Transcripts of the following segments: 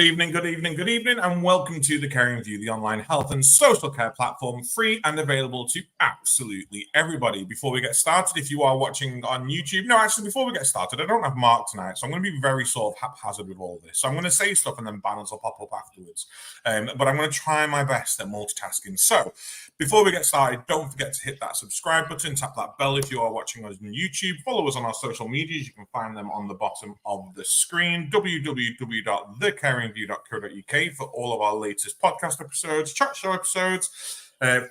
Good evening, and welcome to The Caring View, the online health and social care platform, free and available to absolutely everybody. Before we get started, if you are watching on YouTube, before we get started, I don't have Mark tonight, so I'm going to be very sort of haphazard with all this. So I'm going to say stuff and then banners will pop up afterwards. But I'm going to try my best at multitasking. So before we get started, don't forget to hit that subscribe button, tap that bell if you are watching us on YouTube, follow us on our social medias. You can find them on the bottom of the screen, www.thecaringview.co.uk for all of our latest podcast episodes, chat show episodes,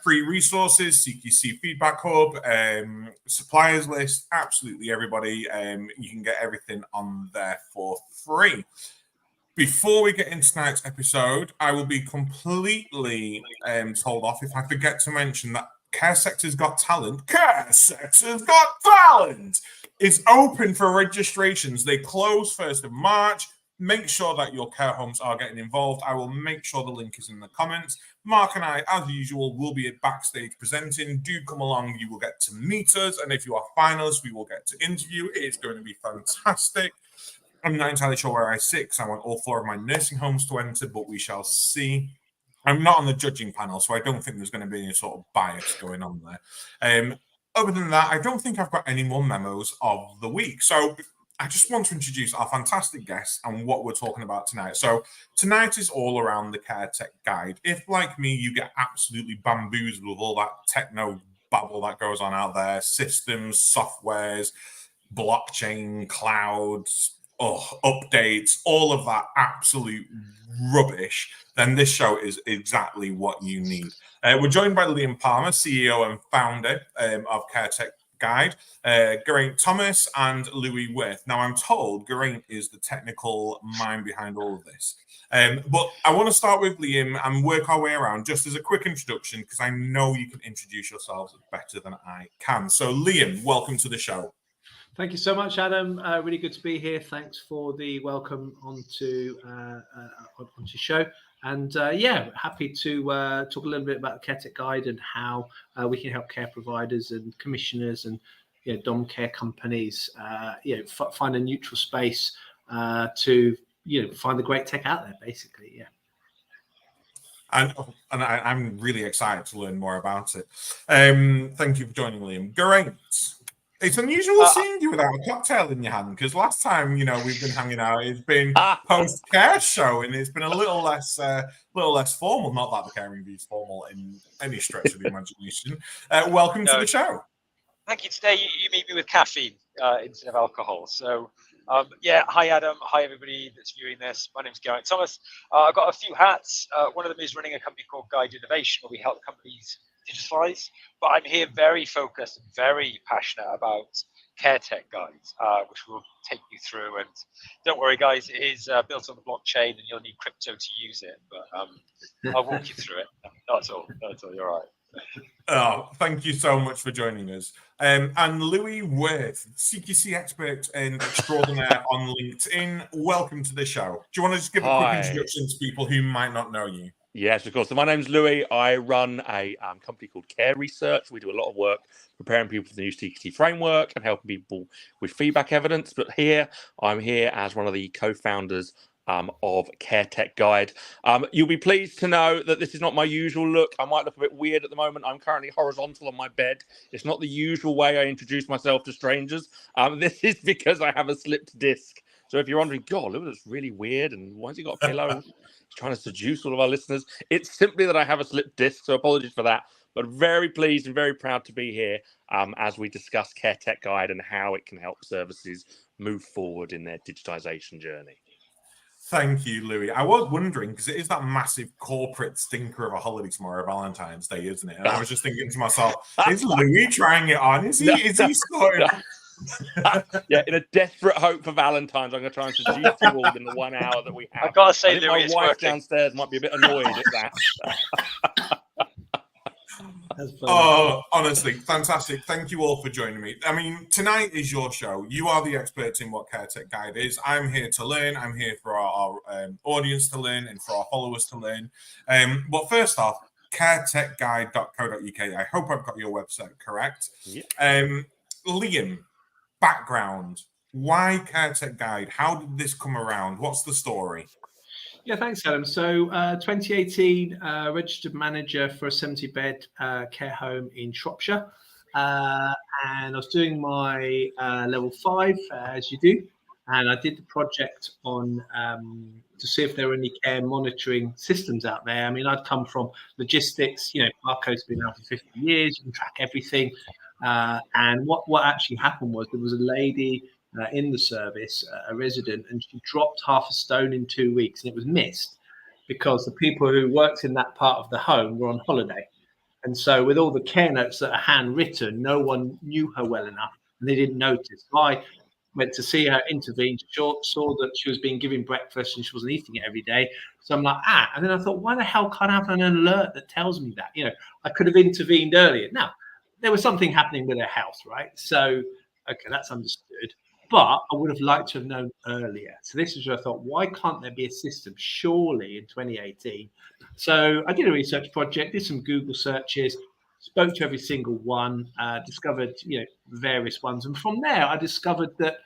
free resources, CQC Feedback Hub, suppliers list, absolutely everybody. You can get everything on there for free. Before we get into tonight's episode, I will be completely told off if I forget to mention that Care Sector's Got Talent. Care Sector's Got Talent is open for registrations. They close 1st of March. Make sure that your care homes are getting involved. I will make sure the link is in the comments. Mark and I, as usual, will be at backstage presenting. Do come along. You will get to meet us. And if you are finalists, we will get to interview. It's going to be fantastic. I'm not entirely sure where I sit because I want all 4 of my nursing homes to enter, but we shall see. I'm not on the judging panel, so I don't think there's going to be any sort of bias going on there. Other than that, I don't think I've got any more memos of the week. So I just want to introduce our fantastic guests and what we're talking about tonight. So tonight is all around the Care Tech Guide. If, like me, you get absolutely bamboozled with all that techno babble that goes on out there, systems, softwares, blockchain, clouds, updates, all of that absolute rubbish, then this show is exactly what you need. We're joined by Liam Palmer, CEO and founder of Care Tech Guide, Geraint Thomas and Louis Wirth. Now, I'm told Geraint is the technical mind behind all of this. But I want to start with Liam and work our way around just as a quick introduction, because I know you can introduce yourselves better than I can. So, Liam, welcome to the show. Thank you so much, Adam. Really good to be here. Thanks for the welcome onto the show. And happy to talk a little bit about the Care Tech Guide and how we can help care providers and commissioners and dom care companies find a neutral space to find the great tech out there, basically. Yeah. And I'm really excited to learn more about it. Thank you for joining, Liam. Geraint. It's unusual seeing you without a cocktail in your hand, because last time we've been hanging out, it's been post-care show, and it's been a little less formal. Not that the Caring View is formal in any stretch of the imagination. Welcome to the show. Thank you. Today you meet me with caffeine instead of alcohol. So hi Adam, hi everybody that's viewing this. My name is Geraint Thomas. I've got a few hats. One of them is running a company called Guide Innovation, where we help companies digitalize, but I'm here very focused and very passionate about Care Tech Guides, which we'll take you through. And don't worry, guys, it is built on the blockchain, and you'll need crypto to use it. But I'll walk you through it. Not at all. You're all right. Oh, thank you so much for joining us. And Louis Wirth, CQC expert and extraordinaire on LinkedIn. Welcome to the show. Do you want to just give a quick introduction to people who might not know you? Yes, of course. So my name's Louis. I run a company called Care Research. We do a lot of work preparing people for the new CQC framework and helping people with feedback evidence. But I'm here as one of the co-founders of Care Tech Guide. You'll be pleased to know that this is not my usual look. I might look a bit weird at the moment. I'm currently horizontal on my bed. It's not the usual way I introduce myself to strangers. This is because I have a slipped disc. So if you're wondering, God, look, that's really weird, and why has he got a pillow? He's trying to seduce all of our listeners. It's simply that I have a slipped disc, so apologies for that. But very pleased and very proud to be here as we discuss Care Tech Guide and how it can help services move forward in their digitization journey. Thank you, Louis. I was wondering, because it is that massive corporate stinker of a holiday tomorrow, Valentine's Day, isn't it? And I was just thinking to myself, is Louis trying it on? Is he sort of... Yeah, in a desperate hope for Valentine's, I'm going to try and seduce you all in the 1 hour that we have. I've got to say, I think my wife downstairs might be a bit annoyed at that. Oh, honestly, fantastic. Thank you all for joining me. I mean, tonight is your show. You are the experts in what Care Tech Guide is. I'm here to learn. I'm here for our audience to learn and for our followers to learn. But first off, caretechguide.co.uk. I hope I've got your website correct. Yeah. Liam, background. Why Care Tech Guide? How did this come around? What's the story? Yeah, thanks, Adam. So, 2018, registered manager for a 70-bed care home in Shropshire. And I was doing my level 5, as you do. And I did the project on to see if there were any care monitoring systems out there. I mean, I'd come from logistics. Barcode's been out for 50 years. You can track everything. And what actually happened was there was a lady in the service, a resident, and she dropped half a stone in 2 weeks, and it was missed because the people who worked in that part of the home were on holiday. And so with all the care notes that are handwritten, no one knew her well enough, and they didn't notice. So I went to see her, intervened, saw that she was being given breakfast and she wasn't eating it every day. So I'm like, and then I thought, why the hell can't I have an alert that tells me that? I could have intervened earlier. Now, there was something happening with her health, right? So, okay, that's understood. But I would have liked to have known earlier. So this is where I thought, why can't there be a system? Surely in 2018. So I did a research project, did some Google searches, spoke to every single one, discovered various ones. And from there, I discovered that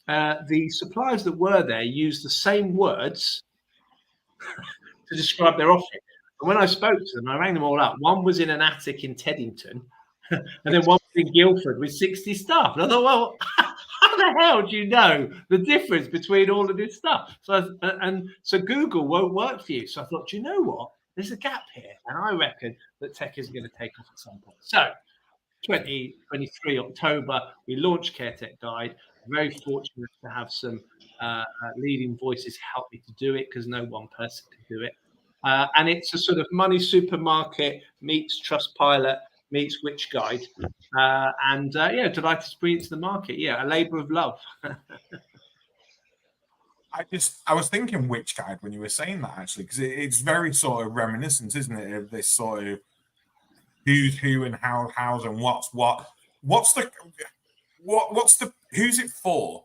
the suppliers that were there used the same words to describe their offering. And when I spoke to them, I rang them all up. One was in an attic in Teddington, and then one was in Guildford with 60 staff. And I thought, well, how the hell do you know the difference between all of this stuff? So Google won't work for you. So I thought, do you know what? There's a gap here, and I reckon that tech is going to take off at some point. So 2023 October, we launched CareTech Guide. Very fortunate to have some leading voices help me to do it because no one person can do it. And it's a sort of money supermarket meets Trustpilot meets Which Guide. Delighted to bring it to the market. Yeah, a labour of love. I was thinking Which Guide when you were saying that, actually, because it's very sort of reminiscent, isn't it, of this sort of who's who and how's and what's what. What's the who's it for?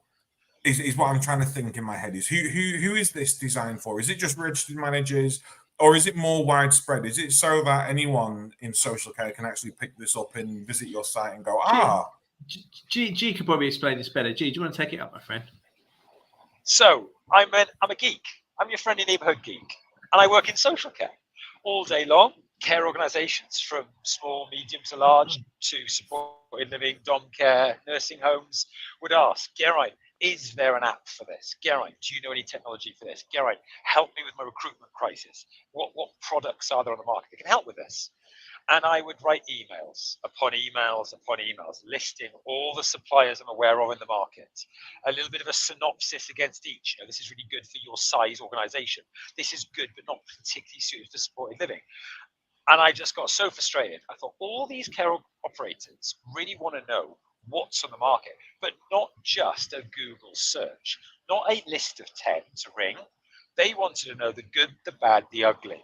Is what I'm trying to think in my head. Is who is this designed for? Is it just registered managers, or is it more widespread? Is it so that anyone in social care can actually pick this up and visit your site and go, G could probably explain this better. G, do you want to take it up, my friend? So I'm a geek. I'm your friendly neighborhood geek, and I work in social care all day long. Care organisations from small, medium to large to supported living, dom care, nursing homes would ask, Geraint, is there an app for this? Geraint, do you know any technology for this? Geraint, help me with my recruitment crisis. What products are there on the market that can help with this? And I would write emails upon emails upon emails, listing all the suppliers I'm aware of in the market, a little bit of a synopsis against each. This is really good for your size organisation. This is good, but not particularly suited for supported living. And I just got so frustrated. I thought all these care operators really want to know what's on the market, but not just a Google search, not a list of 10 to ring. They wanted to know the good, the bad, the ugly.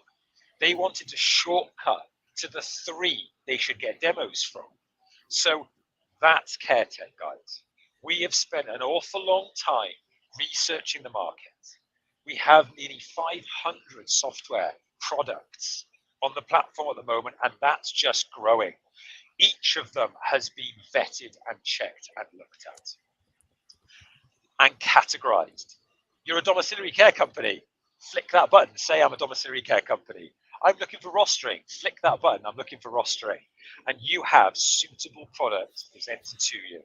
They wanted to shortcut to the 3 they should get demos from. So that's CareTech, guys. We have spent an awful long time researching the market. We have nearly 500 software products on the platform at the moment, and that's just growing. Each of them has been vetted and checked and looked at and categorized. You're a domiciliary care company. Flick that button, say I'm a domiciliary care company. I'm looking for rostering. Flick that button, I'm looking for rostering. And you have suitable products presented to you.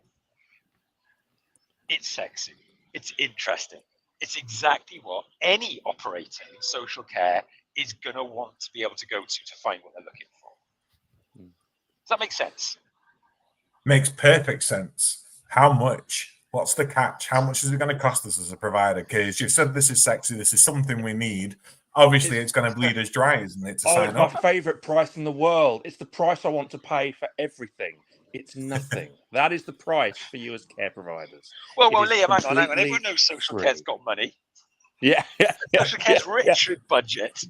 It's sexy. It's interesting. It's exactly what any operator in social care is going to want to be able to go to find what they're looking for. Does that make sense? Makes perfect sense. How much? What's the catch? How much is it going to cost us as a provider? Because you've said this is sexy. This is something we need. Obviously, it's going to bleed us dry, isn't it? To sign it's up. my favourite price in the world. It's the price I want to pay for everything. It's nothing. That is the price for you as care providers. Well, Liam, hang on. Everyone knows social care's got money. Yeah. Social care's rich with budget.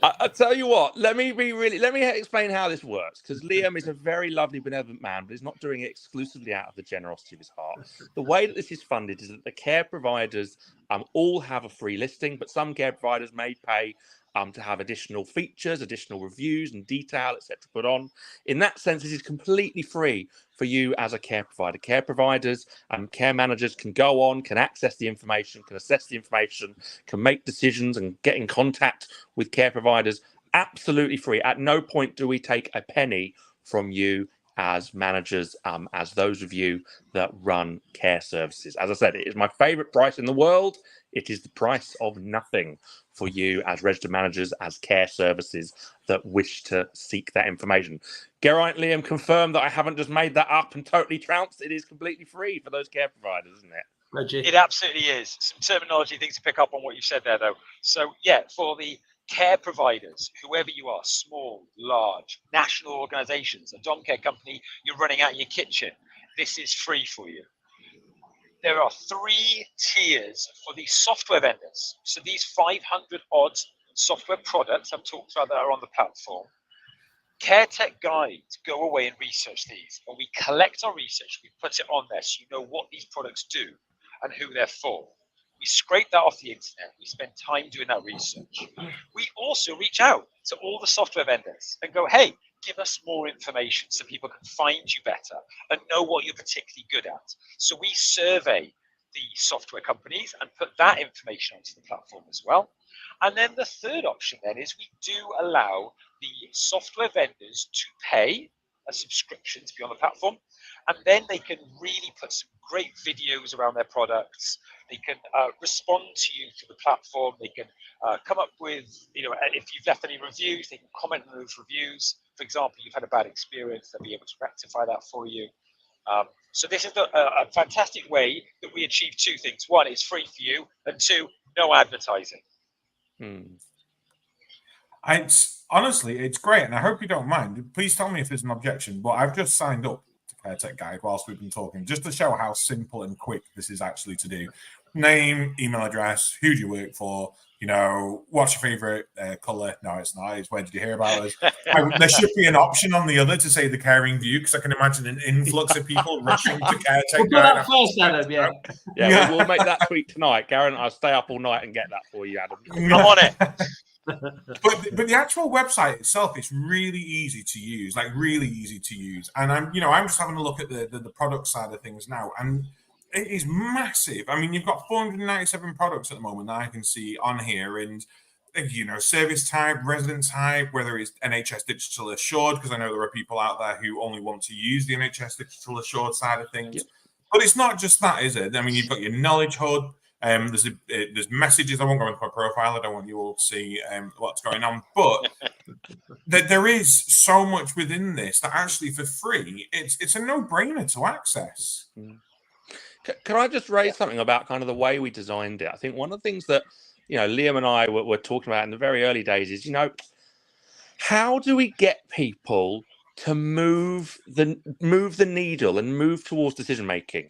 I'll tell you what, let me explain how this works, because Liam is a very lovely, benevolent man, but he's not doing it exclusively out of the generosity of his heart. The way that this is funded is that the care providers all have a free listing, but some care providers may pay to have additional features, additional reviews and detail, etc. put on. In that sense, this is completely free for you as a care provider. Care providers and care managers can go on, can access the information, can assess the information, can make decisions and get in contact with care providers absolutely free. At no point do we take a penny from you as managers, as those of you that run care services. As I said, it is my favorite price in the world. It is the price of nothing for you as registered managers, as care services that wish to seek that information. Geraint, Liam, confirm that I haven't just made that up and totally trounced. It is completely free for those care providers, isn't it? Reggie. It absolutely is. Some terminology things to pick up on what you said there, though. So, yeah, for the care providers, whoever you are, small, large, national organizations, a dom care company you're running out of your kitchen, this is free for you. There are 3 tiers for the software vendors. So these 500 odd software products I've talked about that are on the platform, CareTech Guides go away and research these, and we collect our research, we put it on there so you know what these products do and who they're for. We scrape that off the internet. We spend time doing that research. We also reach out to all the software vendors and go, hey, give us more information so people can find you better and know what you're particularly good at. So we survey the software companies and put that information onto the platform as well. And then the third option then is we do allow the software vendors to pay a subscription to be on the platform, and then they can really put some great videos around their products. They can respond to you through the platform. They can come up with, if you've left any reviews, they can comment on those reviews. For example, you've had a bad experience, they'll be able to rectify that for you. So this is a fantastic way that we achieve 2 things. 1, it's free for you, and 2, no advertising. Honestly, it's great, and I hope you don't mind. Please tell me if there's an objection, but I've just signed up to CareTech Guide whilst we've been talking, just to show how simple and quick this is actually to do. Name, email address, who do you work for, what's your favorite color? No, it's not. It's where did you hear about us? There should be an option on the other to say the caring view, because I can imagine an influx of people rushing to CareTech We'll Guide. that first, Adam, yeah. Yeah, we'll make that tweet tonight. Geraint, I'll stay up all night and get that for you, Adam. I'm on it. But the actual website itself is really easy to use, And I'm just having a look at the product side of things now, and it is massive. I mean, you've got 497 products at the moment that I can see on here, and service type, resident type, whether it's NHS Digital Assured, because I know there are people out there who only want to use the NHS Digital Assured side of things. Yep. But it's not just that, is it? I mean, you've got your Knowledge Hub. There's messages. I won't go into my profile. I don't want you all to see what's going on. But there is so much within this that actually for free, it's a no-brainer to access. Can I just raise something about kind of the way we designed it? I think one of the things that Liam and I were talking about in the very early days is how do we get people to move the needle and move towards decision making?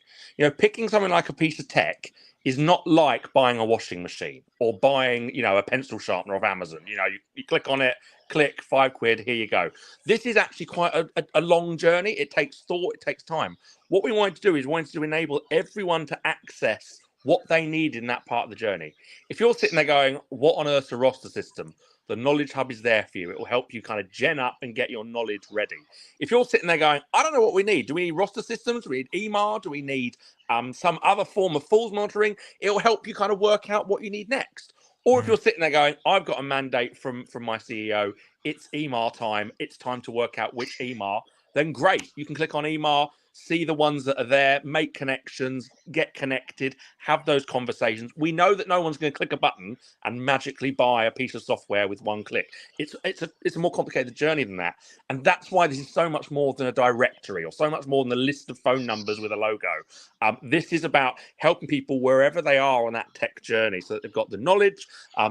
Picking something like a piece of tech is not like buying a washing machine or buying, a pencil sharpener off Amazon. You click on it, click, £5, here you go. This is actually quite a long journey. It takes thought, it takes time. What we wanted to do is enable everyone to access what they need in that part of the journey. If you're sitting there going, what on earth's a roster system? The Knowledge Hub is there for you. It will help you kind of gen up and get your knowledge ready. If you're sitting there going, I don't know what we need. Do we need roster systems? Do we need EMR? Do we need some other form of falls monitoring? It will help you kind of work out what you need next. Or if you're sitting there going, I've got a mandate from my CEO, it's EMR time. It's time to work out which EMR. Then great. You can click on EMR, see the ones that are there, make connections, get connected, have those conversations. We know that no one's going to click a button and magically buy a piece of software with one click. It's a more complicated journey than that. And that's why this is so much more than a directory or so much more than a list of phone numbers with a logo. This is about helping people wherever they are on that tech journey, so that they've got the knowledge,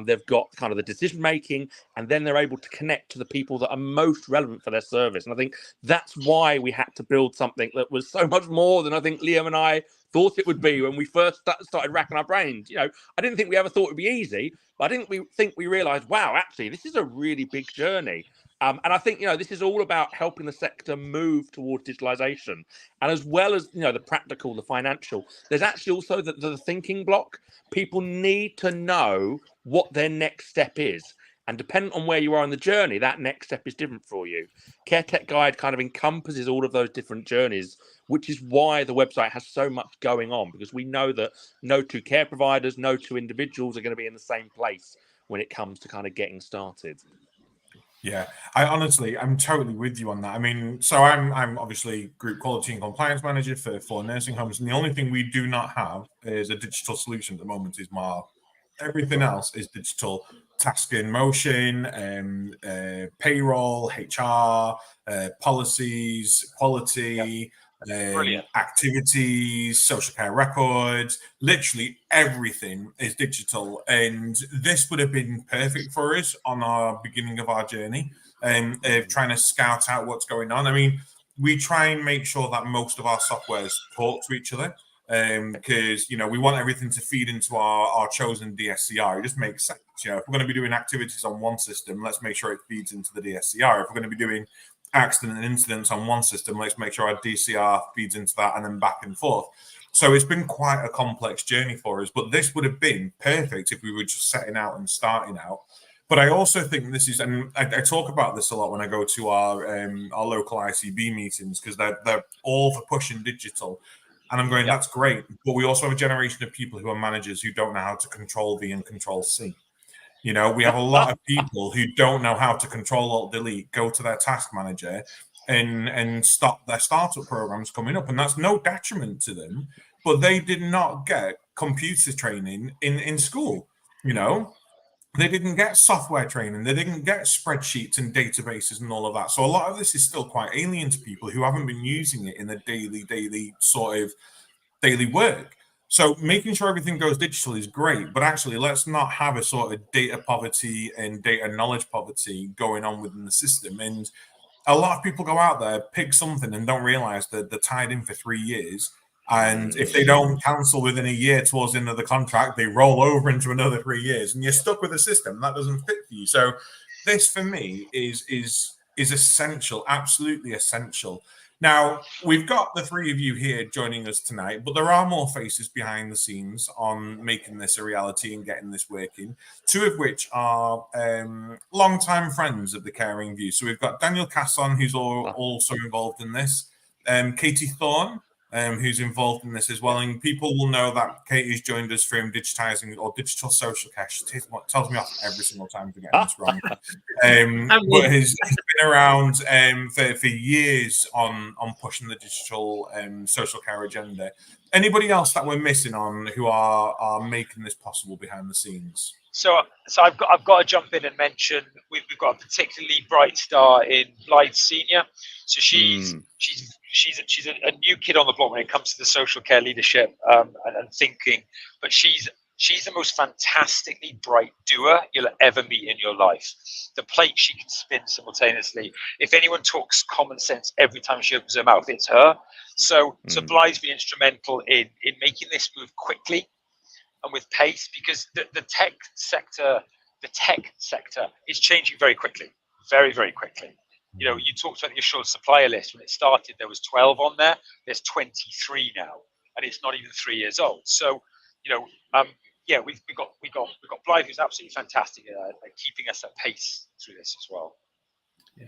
they've got kind of the decision making, and then they're able to connect to the people that are most relevant for their service. And I think that's why we had to build something that was so much more than I think Liam and I thought it would be when we first started racking our brains. I didn't think we ever thought it would be easy, but I didn't think we realized, wow, actually, this is a really big journey. And I think, this is all about helping the sector move towards digitalization. And as well as, the practical, the financial, there's actually also the thinking block. People need to know what their next step is. And depending on where you are in the journey, that next step is different for you. Care Tech Guide kind of encompasses all of those different journeys, which is why the website has so much going on, because we know that no two care providers, no two individuals are going to be in the same place when it comes to kind of getting started. Yeah, I'm totally with you on that. I mean, so I'm obviously group quality and compliance manager for 4 nursing homes, and the only thing we do not have is a digital solution at the moment is MAR. Everything else is digital. Task in motion, payroll, HR, policies, quality, activities, social care records, literally everything is digital. And this would have been perfect for us on our beginning of our journey, trying to scout out what's going on. I mean, we try and make sure that most of our softwares talk to each other, because we want everything to feed into our chosen DSCR. It just makes sense. If we're going to be doing activities on one system, let's make sure it feeds into the DSCR. If we're going to be doing accident and incidents on one system, let's make sure our DCR feeds into that, and then back and forth. So it's been quite a complex journey for us, but this would have been perfect if we were just setting out and starting out. But I also think this is, and I talk about this a lot when I go to our local ICB meetings, because they're all for pushing digital. And I'm going, that's great. But we also have a generation of people who are managers who don't know how to control V and control C. We have a lot of people who don't know how to control alt delete, go to their task manager and stop their startup programs coming up. And that's no detriment to them, but they did not get computer training in school. They didn't get software training. They didn't get spreadsheets and databases and all of that. So a lot of this is still quite alien to people who haven't been using it in the daily work. So making sure everything goes digital is great, but actually let's not have a sort of data poverty and data knowledge poverty going on within the system. And a lot of people go out there, pick something, and don't realize that they're tied in for 3 years. And if they don't cancel within a year towards the end of the contract, they roll over into another 3 years, and you're stuck with a system that doesn't fit for you. So this, for me, is essential, absolutely essential. Now, we've got the 3 of you here joining us tonight, but there are more faces behind the scenes on making this a reality and getting this working, 2 of which are long-time friends of the Caring View. So we've got Daniel Casson, who's also involved in this, Katie Thorne, who's involved in this as well. And people will know that Katie's joined us from digitizing or digital social care. She tells me off every single time for getting this wrong. But he's been around for years on pushing the digital social care agenda. Anybody else that we're missing on who are making this possible behind the scenes? So I've got to jump in and mention we've got a particularly bright star in Blythe Senior. So she's a new kid on the block when it comes to the social care leadership and thinking, but she's the most fantastically bright doer you'll ever meet in your life. The plate she can spin simultaneously. If anyone talks common sense every time she opens her mouth, it's her. So Blythe's been instrumental in making this move quickly and with pace, because the tech sector is changing very quickly, very, very quickly. You talked about the assured supplier list. When it started, there was 12 on there. There's 23 now, and it's not even 3 years old. So, we've got Blythe, who's absolutely fantastic at keeping us at pace through this as well. Yeah.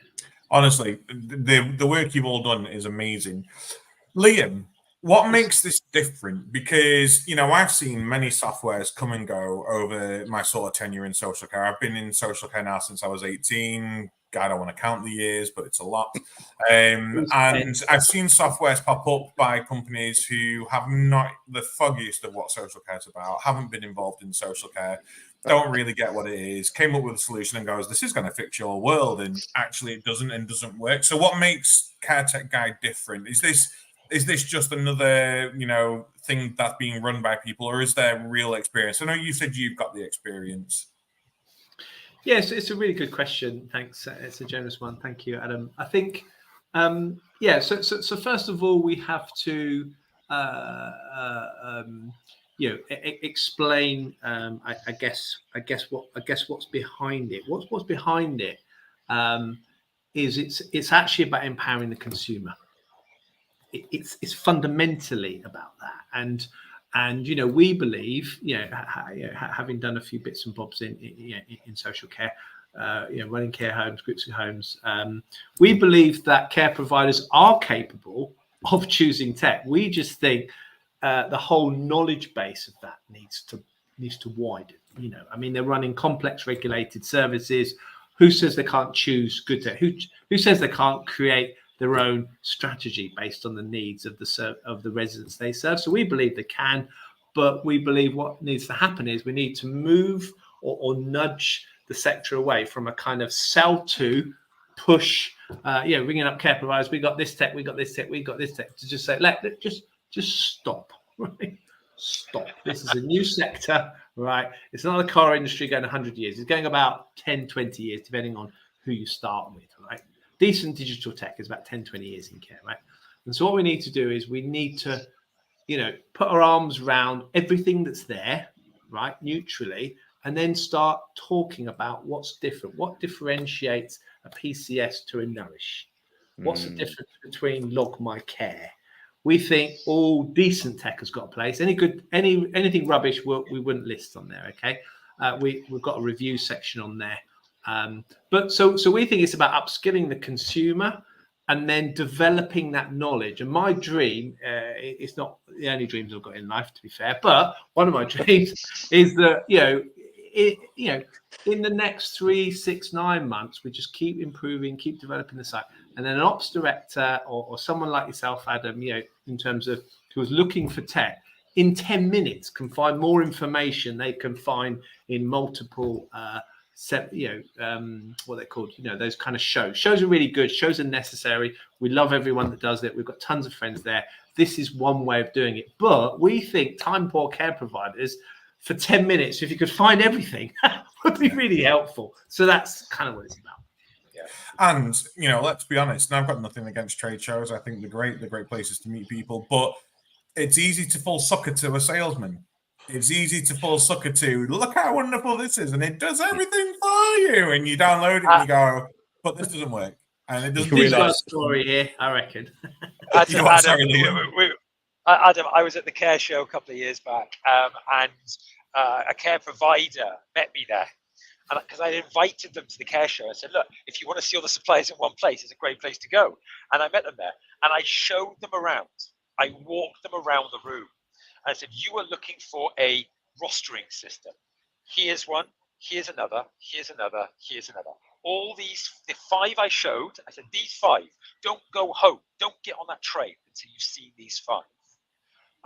Honestly, the work you've all done is amazing. Liam, what makes this different? Because, I've seen many softwares come and go over my sort of tenure in social care. I've been in social care now since I was 18. I don't want to count the years, but it's a lot. And I've seen softwares pop up by companies who have not the foggiest of what social care is about, haven't been involved in social care, don't really get what it is, came up with a solution and goes, this is going to fix your world. And actually it doesn't and doesn't work. So what makes Care Tech Guide different? Is this just another, thing that's being run by people, or is there real experience? I know you said you've got the experience. Yes, it's a really good question. Thanks. It's a generous one. Thank you, Adam. I think, So first of all, we have to, explain. I guess what's behind it. What's behind it is it's actually about empowering the consumer. It's fundamentally about that, and we believe, having done a few bits and bobs in social care, running care homes, groups of homes. We believe that care providers are capable of choosing tech. We just think the whole knowledge base of that needs to widen. I mean, they're running complex regulated services. Who says they can't choose good tech? Who says they can't create their own strategy based on the needs of the residents they serve? So we believe they can, but we believe what needs to happen is we need to move or nudge the sector away from a kind of sell to push, ringing up care providers. We got this tech, we got this tech, we got this tech, to just say, just stop, right? Stop. This is a new sector, right? It's not a car industry going 100 years. It's going about 10, 20 years, depending on who you start with, right? Decent digital tech is about 10, 20 years in care, right? And so what we need to do is we need to, put our arms around everything that's there, right, neutrally, and then start talking about what's different, what differentiates a PCS to a Nourish. What's the difference between Log My Care? We think all decent tech has got a place. Anything rubbish, we wouldn't list on there. Okay, we've got a review section on there. But so we think it's about upskilling the consumer and then developing that knowledge. And my dream, it's not the only dreams I've got in life, to be fair, but one of my dreams is that in the next 3, 6, 9 months, we just keep improving, keep developing the site. And then an ops director or someone like yourself, Adam, in terms of who's looking for tech, in 10 minutes can find more information they can find in multiple, what they're called, those kind of shows. Shows are really good. Shows are necessary. We love everyone that does it. We've got tons of friends there. This is one way of doing it. But we think time poor care providers, for 10 minutes, if you could find everything, would be really helpful. So that's kind of what it's about. Yeah. And, let's be honest, and I've got nothing against trade shows. I think they're great places to meet people, but it's easy to fall sucker to a salesman. It's easy to fall sucker to, look how wonderful this is, and it does everything for you. And you download it and you go, but this doesn't work. And it doesn't. We've got a story here, I reckon. Adam, I was at the care show a couple of years back, and a care provider met me there. And because I invited them to the care show, I said, look, if you want to see all the suppliers in one place, it's a great place to go. And I met them there and I showed them around. I walked them around the room. And I said, you are looking for a rostering system. Here's one, here's another, here's another, here's another. All these, the 5 I showed, I said, these 5, don't go home. Don't get on that train until you've seen these 5.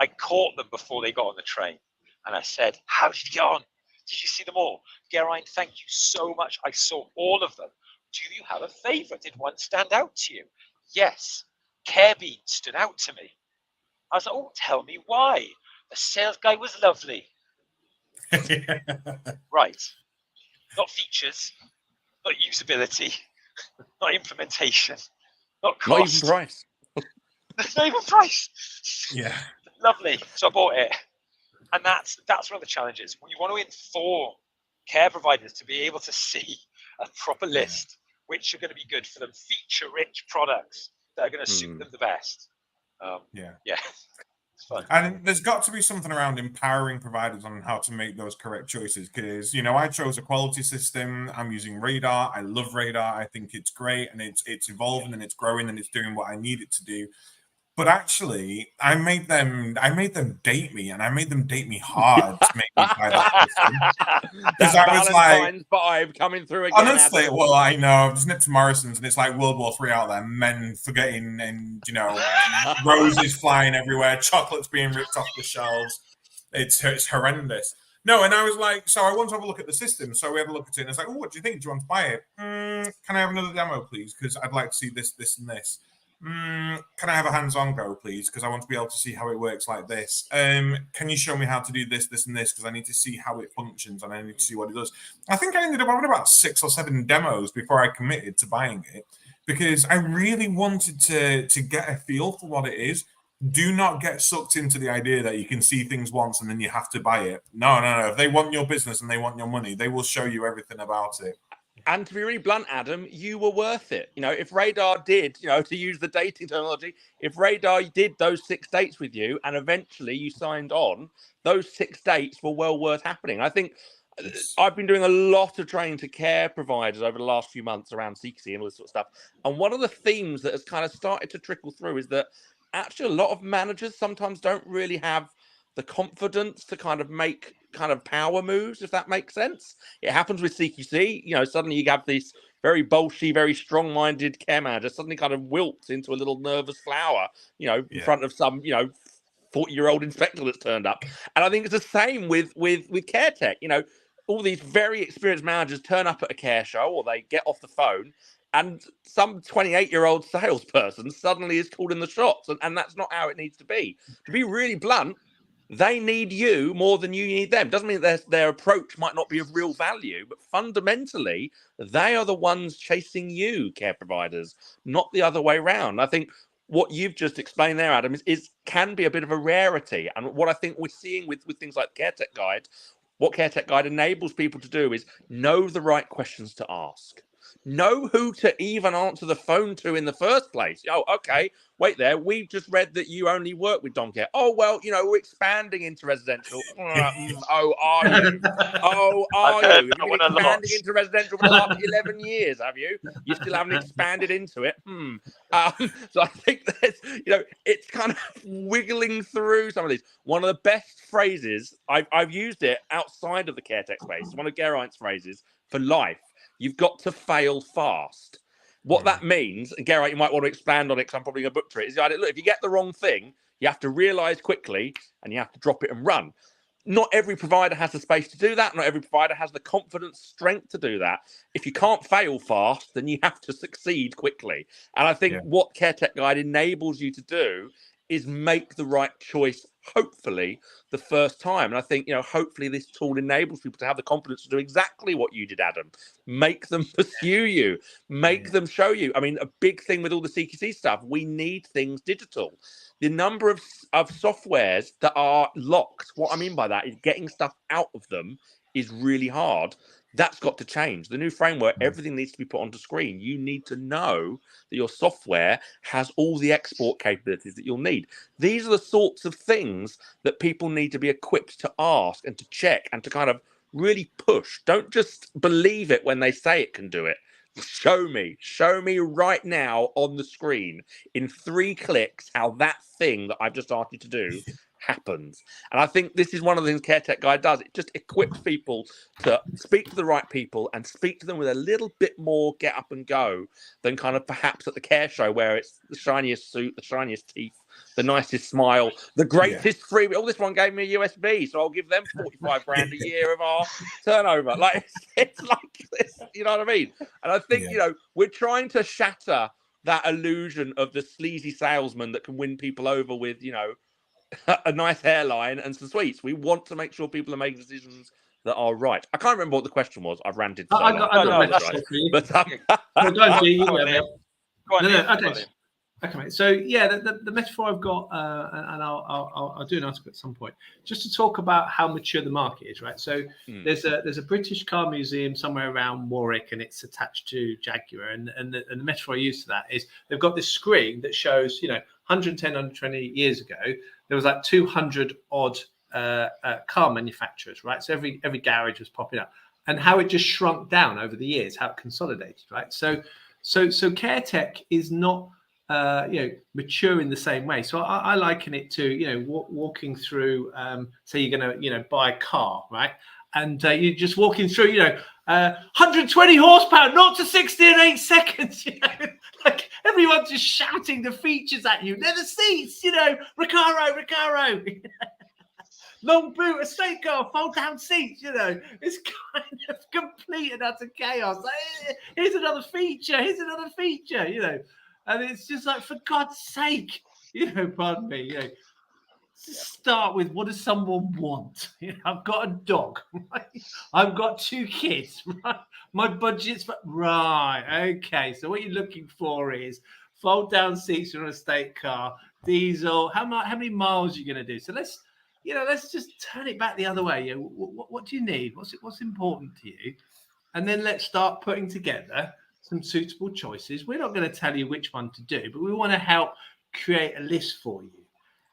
I caught them before they got on the train. And I said, how did you get on? Did you see them all? Geraint, thank you so much. I saw all of them. Do you have a favorite? Did one stand out to you? Yes. Carebean stood out to me. I was like, oh, tell me why. The sales guy was lovely. Right. Not features, not usability, not implementation, not cost. Not even price. Not even price. Yeah. Lovely. So I bought it. And that's one of the challenges. You want to inform care providers to be able to see a proper list, which are going to be good for them, feature-rich products that are going to suit them the best. Yeah, it's fun. And there's got to be something around empowering providers on how to make those correct choices. Because I chose a quality system. I'm using Radar. I love Radar. I think it's great, and it's evolving and it's growing and it's doing what I need it to do. But actually, I made them date me, and I made them date me hard to make me buy that system. Because I was like, vibe coming through again. Honestly, Adam. well, I know. I've just nipped to Morrison's, and it's like World War III out there. Men forgetting, and roses flying everywhere, chocolates being ripped off the shelves. It's horrendous. No, and I was like, so I want to have a look at the system. So we have a look at it, and it's like, oh, what do you think? Do you want to buy it? Can I have another demo, please? Because I'd like to see this, this, and this. Can I have a hands-on go, please? Because I want to be able to see how it works like this. Can you show me how to do this, this, and this? Because I need to see how it functions and I need to see what it does. I think I ended up having about 6 or 7 demos before I committed to buying it because I really wanted to get a feel for what it is. Do not get sucked into the idea that you can see things once and then you have to buy it. No. If they want your business and they want your money, they will show you everything about it. And to be really blunt, Adam, you were worth it. If Radar did, to use the dating terminology, if Radar did those 6 dates with you and eventually you signed on, those 6 dates were well worth happening. I think I've been doing a lot of training to care providers over the last few months around CQC and all this sort of stuff. And one of the themes that has kind of started to trickle through is that actually a lot of managers sometimes don't really have the confidence to kind of make kind of power moves, if that makes sense. It happens with CQC. You know, suddenly you have this very bolshy, very strong-minded care manager suddenly kind of wilts into a little nervous flower, you know, in front of some, you know, 40-year-old inspector that's turned up. And I think it's the same with care tech. You know, all these very experienced managers turn up at a care show or they get off the phone and some 28-year-old salesperson suddenly is calling the shots. And that's not how it needs to be. To be really blunt, they need you more than you need them. Doesn't mean their approach might not be of real value, but fundamentally, they are the ones chasing you, care providers, not the other way around. I think what you've just explained there, Adam, is can be a bit of a rarity. And what I think we're seeing with things like Care Tech Guide, what Care Tech Guide enables people to do is know the right questions to ask. Know who to even answer the phone to in the first place. Oh, okay. Wait there. We've just read that you only work with Dom Care. Oh, well, you know, we're expanding into residential. Oh, are you? Oh, are you? Have you been expanding into residential for the last 11 years, have you? You still haven't expanded into it? So I think that, you know, it's kind of wiggling through some of these. One of the best phrases, I've used it outside of the care tech space, one of Geraint's phrases for life. You've got to fail fast. What that means, and Geraint, you might want to expand on it because I'm probably going to butcher it, is look, if you get the wrong thing, you have to realise quickly and you have to drop it and run. Not every provider has the space to do that. Not every provider has the confidence, strength to do that. If you can't fail fast, then you have to succeed quickly. And I think what Care Tech Guide enables you to do is make the right choice, hopefully, the first time. And I think, you know, hopefully this tool enables people to have the confidence to do exactly what you did, Adam. Make them pursue you. Make them show you. I mean, a big thing with all the CQC stuff, we need things digital. The number of softwares that are locked, what I mean by that is getting stuff out of them is really hard. That's got to change. The new framework, everything needs to be put onto screen. You need to know that your software has all the export capabilities that you'll need. These are the sorts of things that people need to be equipped to ask and to check and to kind of really push. Don't just believe it when they say it can do it. Show me right now on the screen in 3 clicks how that thing that I've just asked you to do happens. And I think this is one of the things Care Tech Guide does. It just equips people to speak to the right people and speak to them with a little bit more get up and go than kind of perhaps at the care show where it's the shiniest suit, the shiniest teeth, the nicest smile, the greatest free. Oh, this one gave me a USB, so I'll give them 45 grand a year of our turnover. Like it's like this, you know what I mean? And I think, you know, we're trying to shatter that illusion of the sleazy salesman that can win people over with, you know, a nice hairline and some sweets. We want to make sure people are making decisions that are right. I can't remember what the question was. I've ranted so long. Okay, mate. So yeah, the metaphor I've got, and I'll do an article at some point, just to talk about how mature the market is, right? So there's a British car museum somewhere around Warwick, and it's attached to Jaguar, and the metaphor I use to that is they've got this screen that shows, you know, 110, 120 years ago, there was like 200 odd car manufacturers, right? So every garage was popping up, and how it just shrunk down over the years, how it consolidated, right? So Care Tech is not mature in the same way. So I liken it to, you know, walking through, say you're going to, you know, buy a car, right? And you're just walking through, you know, 120 horsepower, 0 to 60 in 8 seconds. You know, like everyone's just shouting the features at you. They're the seats, you know, Recaro, long boot, estate car, fold down seats. You know, it's kind of complete and utter chaos. Like, here's another feature. You know, and it's just like, for God's sake, you know, pardon me, you know. Start with, what does someone want? You know, I've got a dog, right? I've got 2 kids, right? My budget's right. Okay, so what you're looking for is fold down seats in an estate car, diesel. How many miles are you going to do? So let's just turn it back the other way. You know, what do you need? What's important to you? And then let's start putting together some suitable choices. We're not going to tell you which one to do, but we want to help create a list for you.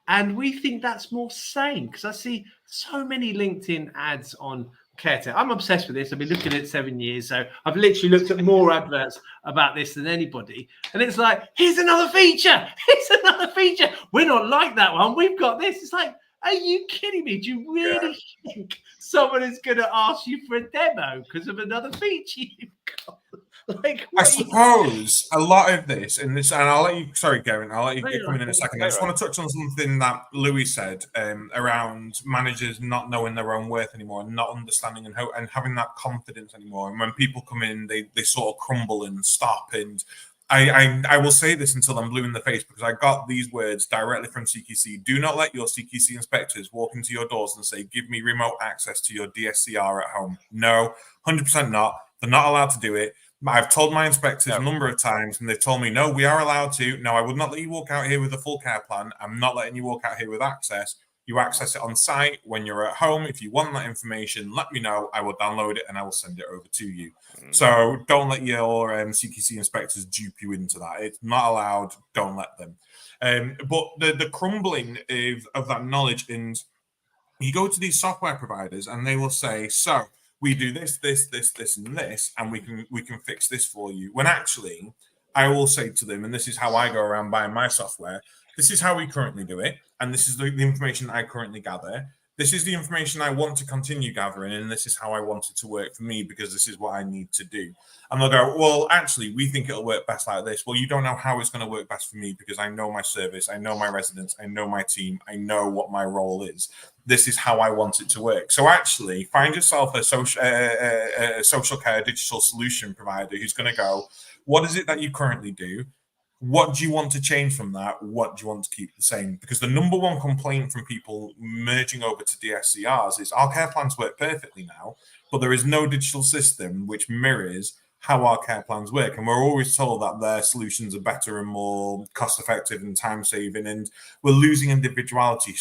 And we think that's more sane, because I see so many LinkedIn ads on CareTech. I'm obsessed with this. I've been looking at it 7 years, so I've literally looked at more adverts about this than anybody. And it's like, here's another feature. Here's another feature. We're not like that one. We've got this. It's like, are you kidding me? Do you really think someone is going to ask you for a demo because of another feature you've got? Like, I suppose a lot of this, and I'll let you. Sorry, Garen, I'll let you get coming in a second. I just want to touch on something that Louis said around managers not knowing their own worth anymore, and not understanding and having that confidence anymore. And when people come in, they sort of crumble and stop. And I will say this until I'm blue in the face, because I got these words directly from CQC. Do not let your CQC inspectors walk into your doors and say, "Give me remote access to your DSCR at home." No, 100% not. They're not allowed to do it. I've told my inspectors a number of times, and they've told me, no, we are allowed to. No, I would not let you walk out here with a full care plan. I'm not letting you walk out here with access. You access it on site when you're at home. If you want that information, let me know. I will download it and I will send it over to you. So don't let your CQC inspectors dupe you into that. It's not allowed. Don't let them. But the crumbling of that knowledge, and you go to these software providers and they will say, so we do this, and this, and we can fix this for you. When actually, I will say to them, and this is how I go around buying my software, this is how we currently do it, and this is the information that I currently gather. This is the information I want to continue gathering, and this is how I want it to work for me, because this is what I need to do. And they'll go, well, actually, we think it'll work best like this. Well, you don't know how it's going to work best for me, because I know my service, I know my residents, I know my team, I know what my role is. This is how I want it to work. So actually, find yourself a social care digital solution provider who's going to go, what is it that you currently do? What do you want to change from that? What do you want to keep the same? Because the number one complaint from people merging over to DSCRs is our care plans work perfectly now, but there is no digital system which mirrors how our care plans work. And we're always told that their solutions are better and more cost effective and time saving, and we're losing individuality.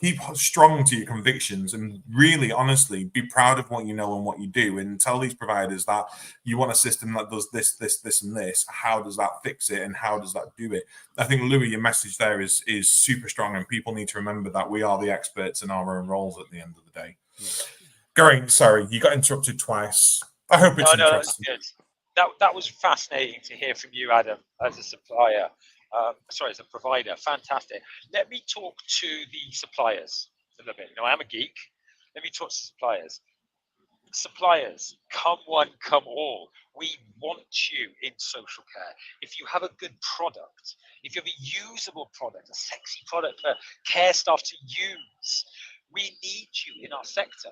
Keep strong to your convictions and really, honestly, be proud of what you know and what you do, and tell these providers that you want a system that does this, and this. How does that fix it, and how does that do it? I think, Louis, your message there is super strong, and people need to remember that we are the experts in our own roles at the end of the day. Geraint, sorry, you got interrupted twice. I hope it's interesting. That was fascinating to hear from you, Adam, as a supplier. As a provider. Fantastic. Let me talk to the suppliers a little bit. You know, I'm a geek. Let me talk to suppliers. Suppliers, come one, come all. We want you in social care. If you have a good product, if you have a usable product, a sexy product for care staff to use, we need you in our sector.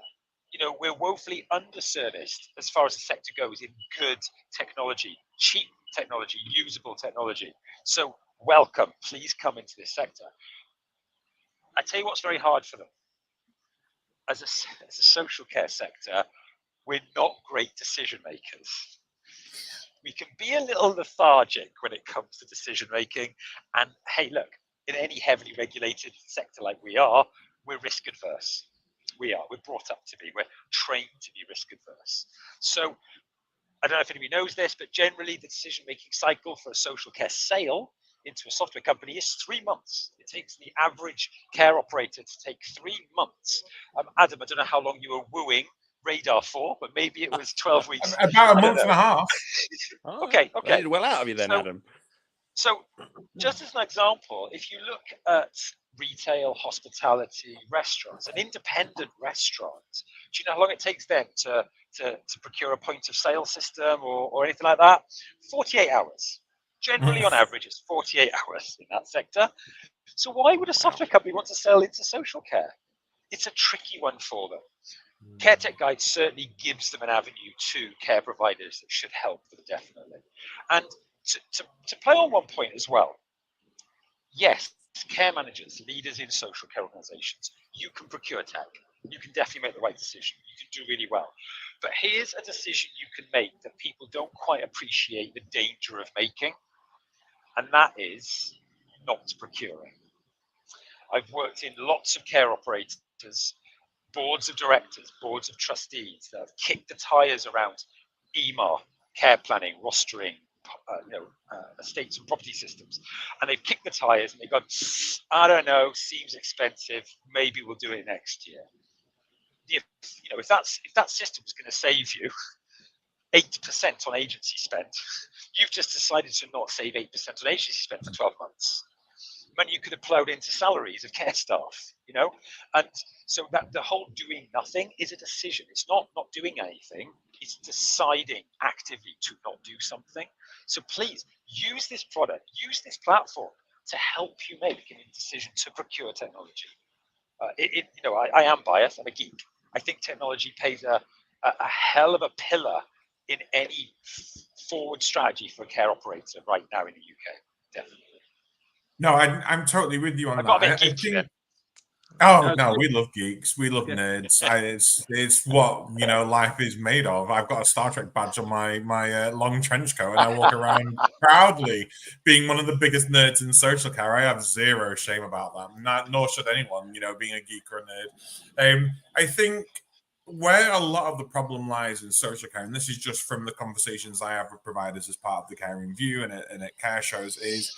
You know, we're woefully underserviced as far as the sector goes in good technology, cheap technology, usable technology. So welcome, please come into this sector. I tell you what's very hard for them. As a social care sector, we're not great decision makers. We can be a little lethargic when it comes to decision making. And hey, look, in any heavily regulated sector like we are, we're risk adverse. We're brought up to be, we're trained to be risk adverse. So I don't know if anybody knows this, but generally the decision-making cycle for a social care sale into a software company is 3 months. It takes the average care operator to take 3 months. Adam, I don't know how long you were wooing Radar for, but maybe it was 12 weeks. About a month and a half. Okay. They did well out of you then, Adam. So just as an example, if you look at retail, hospitality, restaurants, an independent restaurant, do you know how long it takes them to procure a point of sale system or anything like that? 48 hours. Generally, on average, it's 48 hours in that sector. So why would a software company want to sell into social care? It's a tricky one for them. CareTech Guide certainly gives them an avenue to care providers that should help them, definitely. And to play on one point as well, yes, care managers, leaders in social care organizations, you can procure tech. You can definitely make the right decision. You can do really well. But here's a decision you can make that people don't quite appreciate the danger of making, and that is not procuring. I've worked in lots of care operators, boards of directors, boards of trustees that have kicked the tires around EMAR, care planning, rostering, estates and property systems, and they've kicked the tires and they've gone, I don't know, seems expensive, maybe we'll do it next year. if that system is going to save you 8% on agency spend, you've just decided to not save 8% on agency spend for 12 months. Money you could have plowed into salaries of care staff, and so that the whole doing nothing is a decision. It's not doing anything, it's deciding actively to not do something. So please use this product, use this platform to help you make a decision to procure technology. I am biased, I'm a geek. I think technology plays a hell of a pillar in any forward strategy for a care operator right now in the UK, definitely. No, I'm totally with you on I that. got a bit geeky then. Oh no, we love geeks. We love Yeah. nerds. It's what life is made of. I've got a Star Trek badge on my long trench coat, and I walk around proudly being one of the biggest nerds in social care. I have zero shame about that. Nor should anyone, being a geek or a nerd. I think where a lot of the problem lies in social care, and this is just from the conversations I have with providers as part of the Caring View and at care shows, is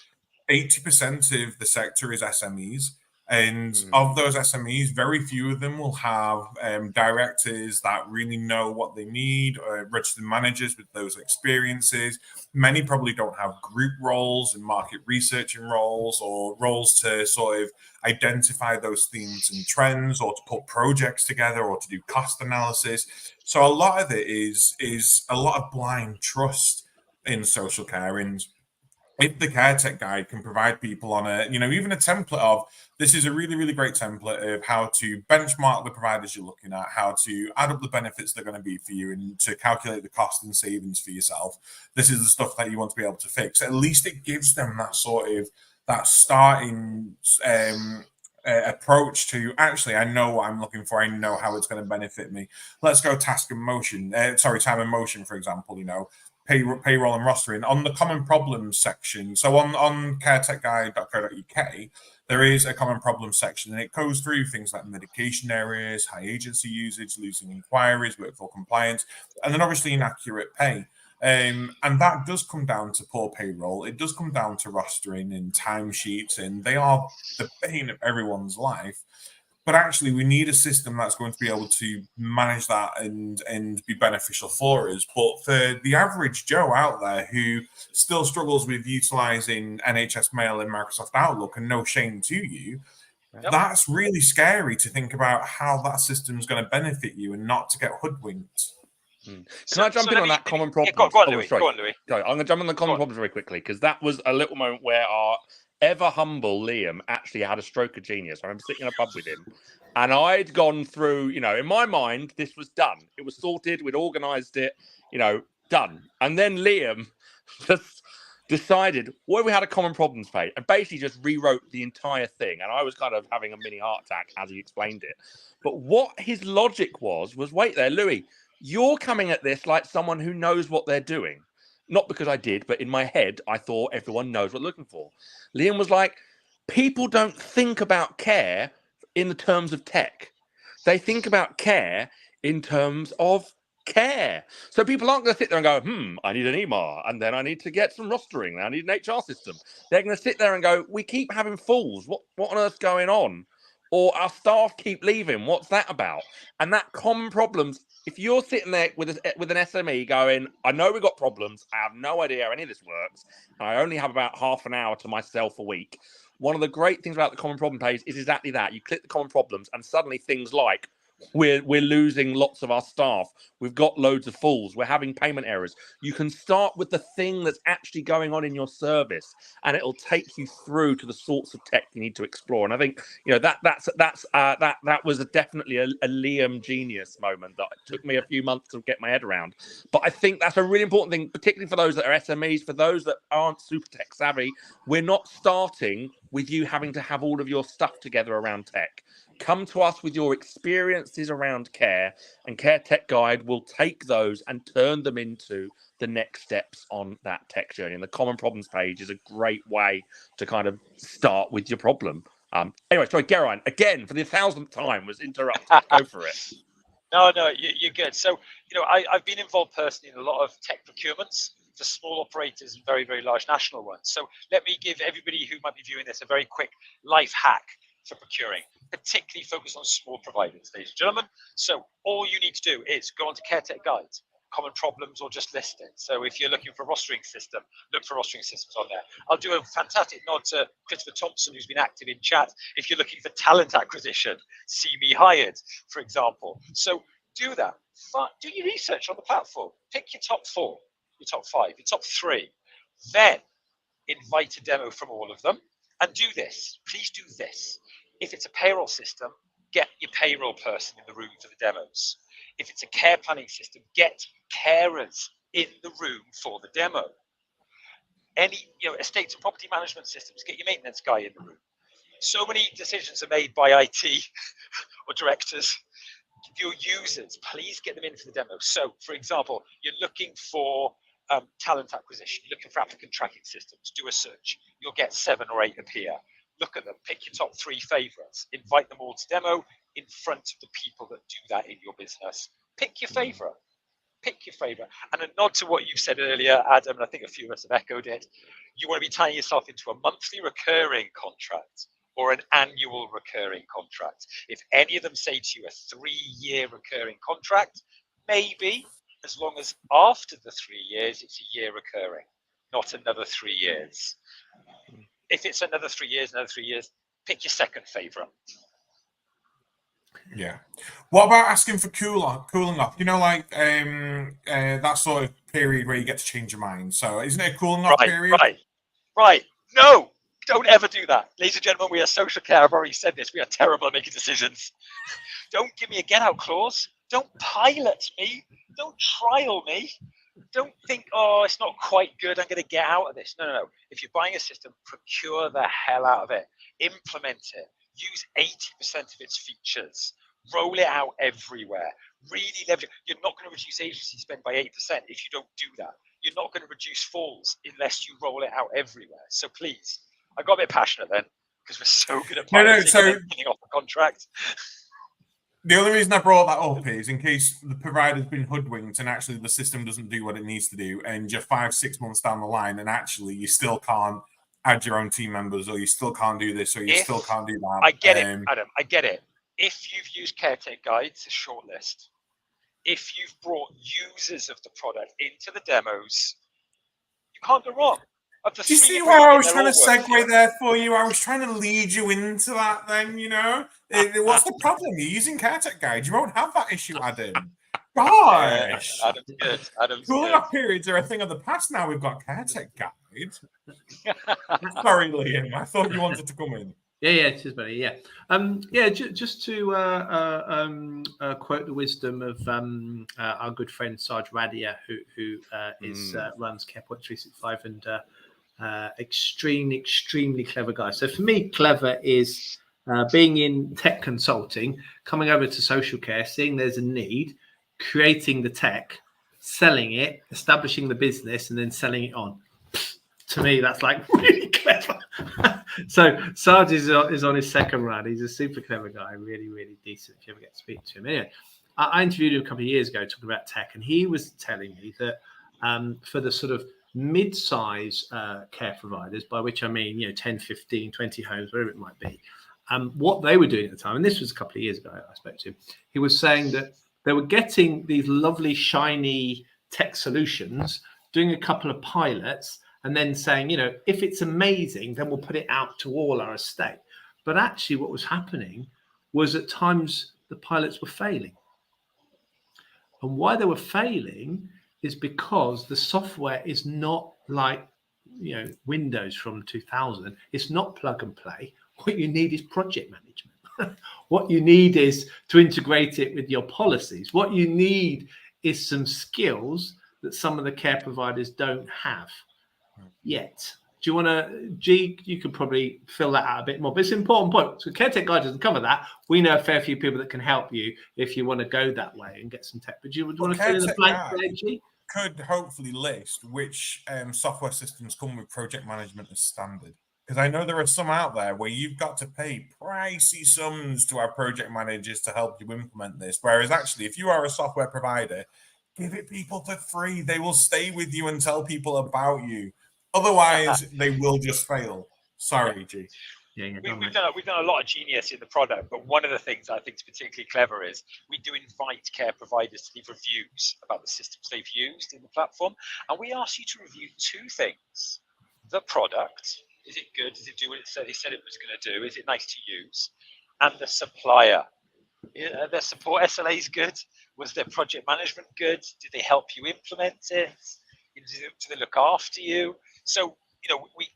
80% of the sector is SMEs. And of those SMEs, very few of them will have directors that really know what they need, or registered managers with those experiences. Many probably don't have group roles and market research and roles, or roles to sort of identify those themes and trends, or to put projects together, or to do cost analysis. So a lot of it is a lot of blind trust in social care. And if the Care Tech Guide can provide people on even a template of, this is a really, really great template of how to benchmark the providers you're looking at, how to add up the benefits they're going to be for you, and to calculate the cost and savings for yourself. This is the stuff that you want to be able to fix. At least it gives them that starting approach to, actually, I know what I'm looking for. I know how it's going to benefit me. Let's go time and motion, for example, payroll and rostering on the common problems section. So on caretechguide.co.uk, there is a common problems section, and it goes through things like medication errors, high agency usage, losing inquiries, workforce compliance, and then obviously inaccurate pay. And that does come down to poor payroll. It does come down to rostering and timesheets, and they are the bane of everyone's life. But actually, we need a system that's going to be able to manage that and be beneficial for us. But for the average Joe out there who still struggles with utilizing NHS Mail and Microsoft Outlook, and no shame to you, that's really scary to think about how that system's going to benefit you and not to get hoodwinked. Can I jump in on that common problem? Go on, Louis. Go on, Louis. I'm going to jump on the common problems very quickly, because that was a little moment where our ever humble Liam actually had a stroke of genius. I remember sitting in a pub with him, and I'd gone through, in my mind, this was done. It was sorted. We'd organised it, done. And then Liam just decided, what if we had a common problems page, and basically just rewrote the entire thing. And I was kind of having a mini heart attack as he explained it. But what his logic was, wait there, Louis, you're coming at this like someone who knows what they're doing. Not because I did, but in my head, I thought everyone knows what they're looking for. Liam was like, people don't think about care in the terms of tech. They think about care in terms of care. So people aren't going to sit there and go, I need an EMR, and then I need to get some rostering, and I need an HR system. They're going to sit there and go, we keep having falls. What on earth's going on? Or our staff keep leaving. What's that about? And that common problems, if you're sitting there with an SME going, I know we've got problems, I have no idea how any of this works, and I only have about half an hour to myself a week. One of the great things about the common problem page is exactly that. You click the common problems, and suddenly things like, we're losing lots of our staff, we've got loads of falls, we're having payment errors. You can start with the thing that's actually going on in your service, and it'll take you through to the sorts of tech you need to explore. And I think that was definitely a Liam genius moment that took me a few months to get my head around. But I think that's a really important thing, particularly for those that are SMEs, for those that aren't super tech savvy. We're not starting with you having to have all of your stuff together around tech. Come to us with your experiences around care, and Care Tech Guide will take those and turn them into the next steps on that tech journey. And the common problems page is a great way to kind of start with your problem. Anyway, sorry, Geraint, again, for the 1,000th time, was interrupted. Go for it. No, you're good. So, I've been involved personally in a lot of tech procurements for small operators and very, very large national ones. So let me give everybody who might be viewing this a very quick life hack for procuring, particularly focused on small providers, ladies and gentlemen. So all you need to do is go onto CareTech Guides, common problems, or just list it. So if you're looking for a rostering system, look for rostering systems on there. I'll do a fantastic nod to Christopher Thompson, who's been active in chat. If you're looking for talent acquisition, see me hired, for example. So do that. Do your research on the platform. Pick your top 4, your top 5, your top 3. Then invite a demo from all of them and do this. Please do this. If it's a payroll system, get your payroll person in the room for the demos. If it's a care planning system, get carers in the room for the demo. Any estates and property management systems, get your maintenance guy in the room. So many decisions are made by IT or directors. Your users, please get them in for the demo. So, for example, you're looking for talent acquisition, you're looking for applicant tracking systems, do a search. You'll get 7 or 8 appear. Look at them, pick your top 3 favorites, invite them all to demo in front of the people that do that in your business. Pick your favorite. Pick your favorite. And a nod to what you said earlier, Adam, and I think a few of us have echoed it. You want to be tying yourself into a monthly recurring contract or an annual recurring contract. If any of them say to you a 3-year recurring contract, maybe, as long as after the 3 years, it's a year recurring, not another 3 years. If it's another 3 years, pick your second favorite. Yeah. What about asking for cooling off? Like that sort of period where you get to change your mind. So isn't it a cooling off period? Right. No, don't ever do that. Ladies and gentlemen, we are social care. I've already said this. We are terrible at making decisions. Don't give me a get out clause. Don't pilot me. Don't trial me. Don't think, oh, it's not quite good, I'm going to get out of this. No. If you're buying a system, procure the hell out of it. Implement it. Use 80% of its features. Roll it out everywhere. Really leverage it. You're not going to reduce agency spend by 8% if you don't do that. You're not going to reduce falls unless you roll it out everywhere. So please, I got a bit passionate then because we're so good at getting off the contract. The only reason I brought that up is in case the provider's been hoodwinked and actually the system doesn't do what it needs to do, and you're 5-6 months down the line, and actually you still can't add your own team members, or you still can't do this, or you still can't do that. I get it, Adam. I get it. If you've used CareTech Guides, a shortlist. If you've brought users of the product into the demos, you can't go wrong. Do you see why I was trying to segue there for you? I was trying to lead you into that then, What's the problem? You're using CareTech Guide. You won't have that issue, Adam. Gosh. Yeah, Adam's good. Cooling off periods are a thing of the past now. We've got CareTech Guide. Sorry, Liam. I thought you wanted to come in. Yeah, cheers, buddy. Yeah, just to quote the wisdom of our good friend Sarge Radia, who runs CarePoint 365 and extremely clever guy. So for me, clever is being in tech consulting, coming over to social care, seeing there's a need, creating the tech, selling it, establishing the business, and then selling it on. To me, that's like really clever. So Sarge is on his second run. He's a super clever guy, really decent if you ever get to speak to him. Anyway, I interviewed him a couple of years ago talking about tech, and he was telling me that for the sort of mid-size care providers, by which I mean 10, 15, 20 homes, whatever it might be, what they were doing at the time, and this was a couple of years ago I spoke to him, he was saying that they were getting these lovely shiny tech solutions, doing a couple of pilots, and then saying, if it's amazing, then we'll put it out to all our estate. But actually what was happening was at times the pilots were failing. And why they were failing is because the software is not like, Windows from 2000. It's not plug and play. What you need is project management. What you need is to integrate it with your policies. What you need is some skills that some of the care providers don't have yet. Do you want to, G, you could probably fill that out a bit more, but it's an important point. So CareTech Guide doesn't cover that. We know a fair few people that can help you if you want to go that way and get some tech. But do you want to fill in the blank there, G? Could hopefully list which software systems come with project management as standard. Because I know there are some out there where you've got to pay pricey sums to our project managers to help you implement this. Whereas actually, if you are a software provider, give it people for free. They will stay with you and tell people about you. Otherwise, they will just fail. Sorry, G. Yeah, We've done a lot of genius in the product, but one of the things I think is particularly clever is we do invite care providers to leave reviews about the systems they've used in the platform, and we ask you to review two things: the product, is it good? Does it do what it said it was going to do? Is it nice to use? And the supplier, their support SLAs good? Was their project management good? Did they help you implement it? Do they look after you? So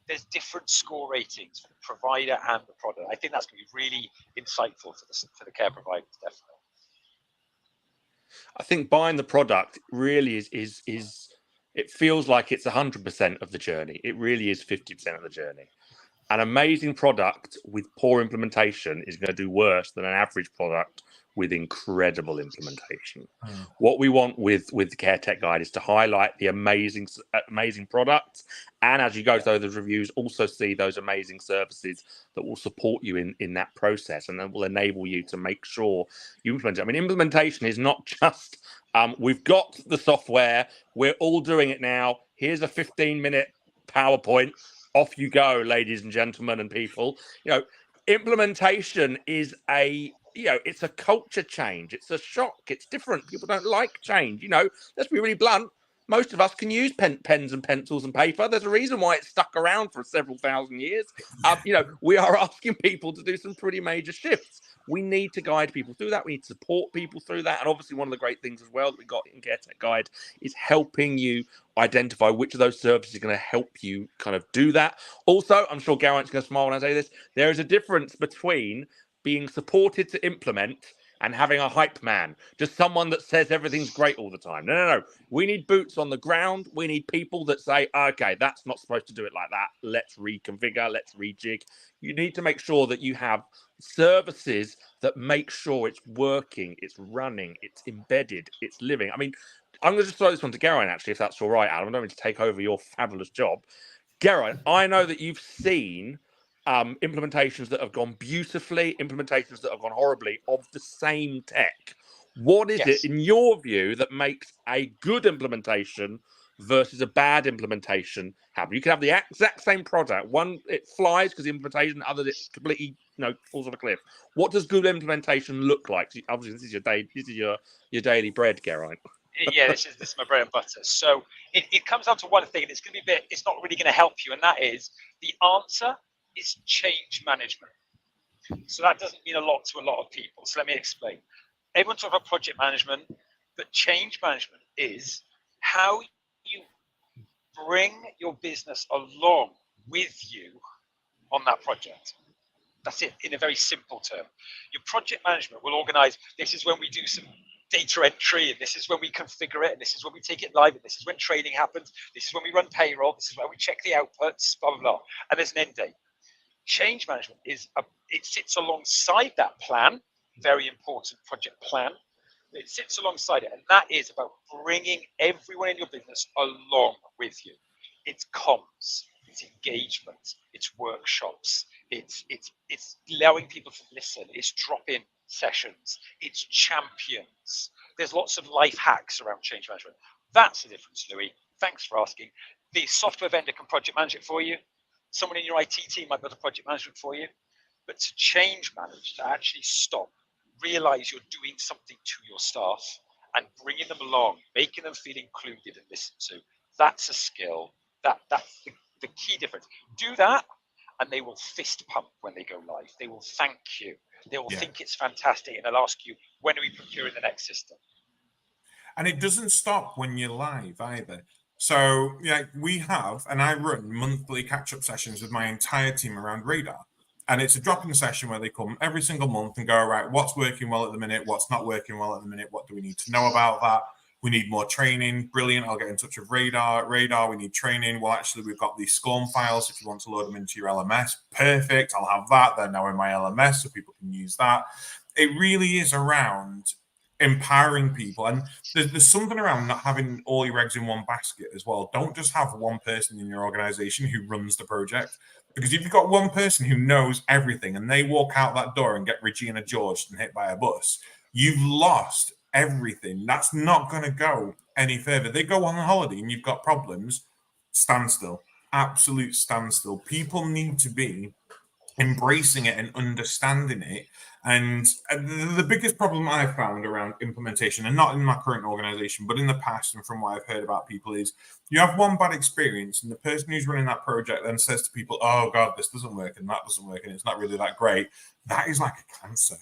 there's different score ratings for the provider and the product. I think that's going to be really insightful for the care providers, definitely. I think buying the product really is it feels like it's 100% of the journey. It really is 50% of the journey. An amazing product with poor implementation is going to do worse than an average product with incredible implementation. What we want with the Care Tech Guide is to highlight the amazing products, and as you go through those reviews, also see those amazing services that will support you in that process, and that will enable you to make sure you implement it. I mean, implementation is not just we've got the software, we're all doing it now. Here's a 15-minute PowerPoint. Off you go, ladies and gentlemen and people. Implementation is it's a culture change. It's a shock. It's different. People don't like change. Let's be really blunt. Most of us can use pens and pencils and paper. There's a reason why it's stuck around for several thousand years. We are asking people to do some pretty major shifts. We need to guide people through that. We need to support people through that. And obviously, one of the great things as well that we got in Care Tech Guide is helping you identify which of those services are going to help you kind of do that. Also, I'm sure Geraint's going to smile when I say this. There is a difference between being supported to implement and having a hype man, just someone that says everything's great all the time. No. We need boots on the ground. We need people that say, okay, that's not supposed to do it like that. Let's reconfigure, let's rejig. You need to make sure that you have services that make sure it's working, it's running, it's embedded, it's living. I mean, I'm going to just throw this one to Geraint, actually, if that's all right, Adam. I don't mean to take over your fabulous job. Geraint, I know that you've seen implementations that have gone beautifully, implementations that have gone horribly of the same tech. What is it, in your view, that makes a good implementation versus a bad implementation happen? You can have the exact same product. One, it flies because the implementation, the other, it completely falls off a cliff. What does good implementation look like? Obviously, this is your daily bread, Geraint. Yeah, this is my bread and butter. So it comes down to one thing, and it's going to be it's not really going to help you, and that is the answer is change management. So that doesn't mean a lot to a lot of people. So let me explain. Everyone talks about project management, but change management is how you bring your business along with you on that project. That's it in a very simple term. Your project management will organize, this is when we do some data entry, and this is when we configure it, and this is when we take it live, and this is when training happens, this is when we run payroll, this is when we check the outputs, blah, blah, blah. And there's an end date. Change management it sits alongside that plan, very important project plan. It sits alongside it, and that is about bringing everyone in your business along with you. It's comms, it's engagement, it's workshops, it's allowing people to listen, it's drop-in sessions, it's champions. There's lots of life hacks around change management. That's the difference, Louis. Thanks for asking. The software vendor can project manage it for you. Someone in your IT team might build a project management for you. But to change manage, to actually stop, realize you're doing something to your staff and bringing them along, making them feel included and listened to, that's a skill. That's the key difference. Do that, and they will fist pump when they go live. They will thank you. They will think it's fantastic, and they'll ask you, when are we procuring the next system? And it doesn't stop when you're live either. So we have, and I run monthly catch-up sessions with my entire team around Radar. And it's a drop-in session where they come every single month and go, right, what's working well at the minute? What's not working well at the minute? What do we need to know about that? We need more training. Brilliant. I'll get in touch with Radar. We need training. Well, actually, we've got these SCORM files if you want to load them into your LMS. Perfect. I'll have that. They're now in my LMS so people can use that. It really is around empowering people. And there's something around not having all your eggs in one basket as well. Don't just have one person in your organization who runs the project. Because if you've got one person who knows everything and they walk out that door and get Regina George and hit by a bus, you've lost everything. That's not going to go any further. They go on holiday and you've got problems. Standstill. Absolute standstill. People need to be embracing it and understanding it. And the biggest problem I've found around implementation, and not in my current organization, but in the past and from what I've heard about people, is you have one bad experience and the person who's running that project then says to people, oh God, this doesn't work and that doesn't work and it's not really that great. That is like a cancer.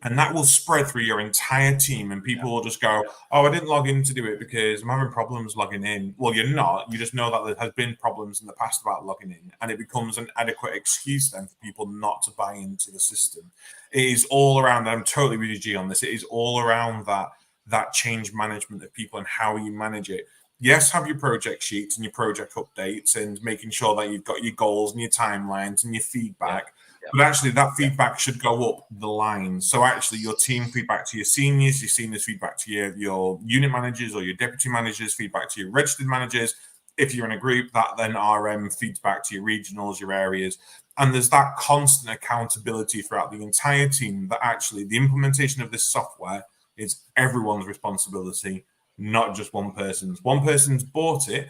And that will spread through your entire team, and people will just go, oh, I didn't log in to do it because I'm having problems logging in. Well, you're not. You just know that there has been problems in the past about logging in, and it becomes an adequate excuse then for people not to buy into the system. It is all around, I'm totally with you, G, on this. It is all around that change management of people and how you manage it. Yes, have your project sheets and your project updates and making sure that you've got your goals and your timelines and your feedback. But actually, that feedback should go up the line. So actually, your team feedback to your seniors feedback to your unit managers or your deputy managers, feedback to your registered managers. If you're in a group, that then RM feeds back to your regionals, your areas. And there's that constant accountability throughout the entire team that actually the implementation of this software is everyone's responsibility, not just one person's. One person's bought it.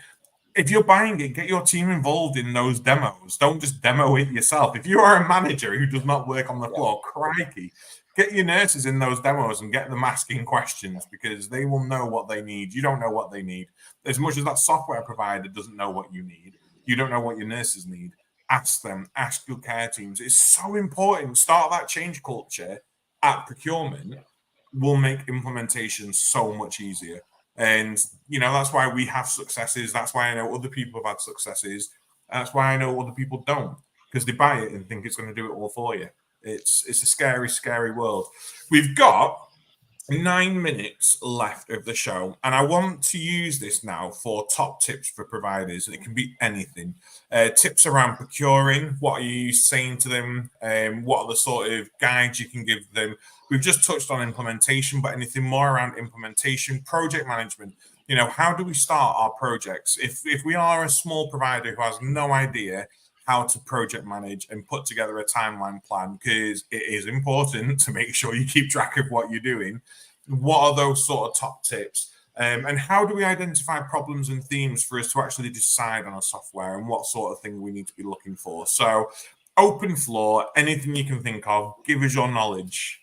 If you're buying it, get your team involved in those demos. Don't just demo it yourself. If you are a manager who does not work on the floor, crikey, get your nurses in those demos and get them asking questions, because they will know what they need. You don't know what they need. As much as that software provider doesn't know what you need, you don't know what your nurses need. Ask them, ask your care teams. It's so important. Start that change culture at procurement will make implementation so much easier. And, that's why we have successes. That's why I know other people have had successes. That's why I know other people don't, because they buy it and think it's going to do it all for you. It's a scary, scary world. We've got 9 minutes left of the show, and I want to use this now for top tips for providers, and it can be anything. Tips around procuring. What are you saying to them? What are the sort of guides you can give them? We've just touched on implementation, but anything more around implementation, project management. How do we start our projects? If we are a small provider who has no idea how to project manage and put together a timeline plan, because it is important to make sure you keep track of what you're doing. What are those sort of top tips? And how do we identify problems and themes for us to actually decide on a software, and what sort of thing we need to be looking for? So open floor, anything you can think of, give us your knowledge.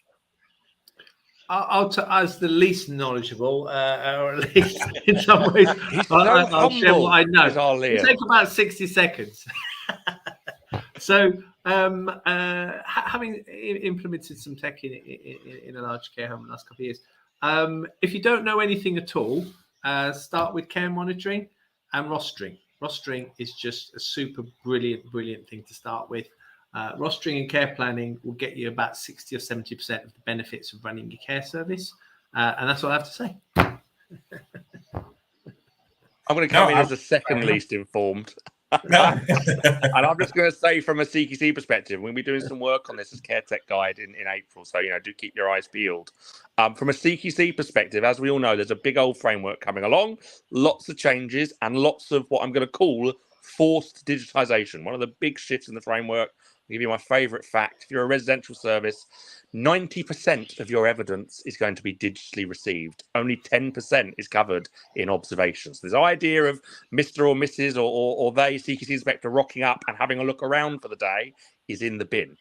As the least knowledgeable, or at least in some ways, I'll share what I know. It'll take about 60 seconds. So, having implemented some tech in a large care home in the last couple of years, if you don't know anything at all, start with care monitoring and rostering. Rostering is just a super brilliant thing to start with. Rostering and care planning will get you about 60 or 70% of the benefits of running your care service. And that's what I have to say. I'm going to come in as the second least informed. And I'm just going to say, from a CQC perspective, we'll be doing some work on this as Care Tech Guide in April. So, do keep your eyes peeled. From a CQC perspective, as we all know, there's a big old framework coming along, lots of changes and lots of what I'm going to call forced digitization. One of the big shifts in the framework, I'll give you my favorite fact. If you're a residential service, 90% of your evidence is going to be digitally received. Only 10% is covered in observations. This idea of Mr. or Mrs. or they, CQC inspector, rocking up and having a look around for the day is in the bin.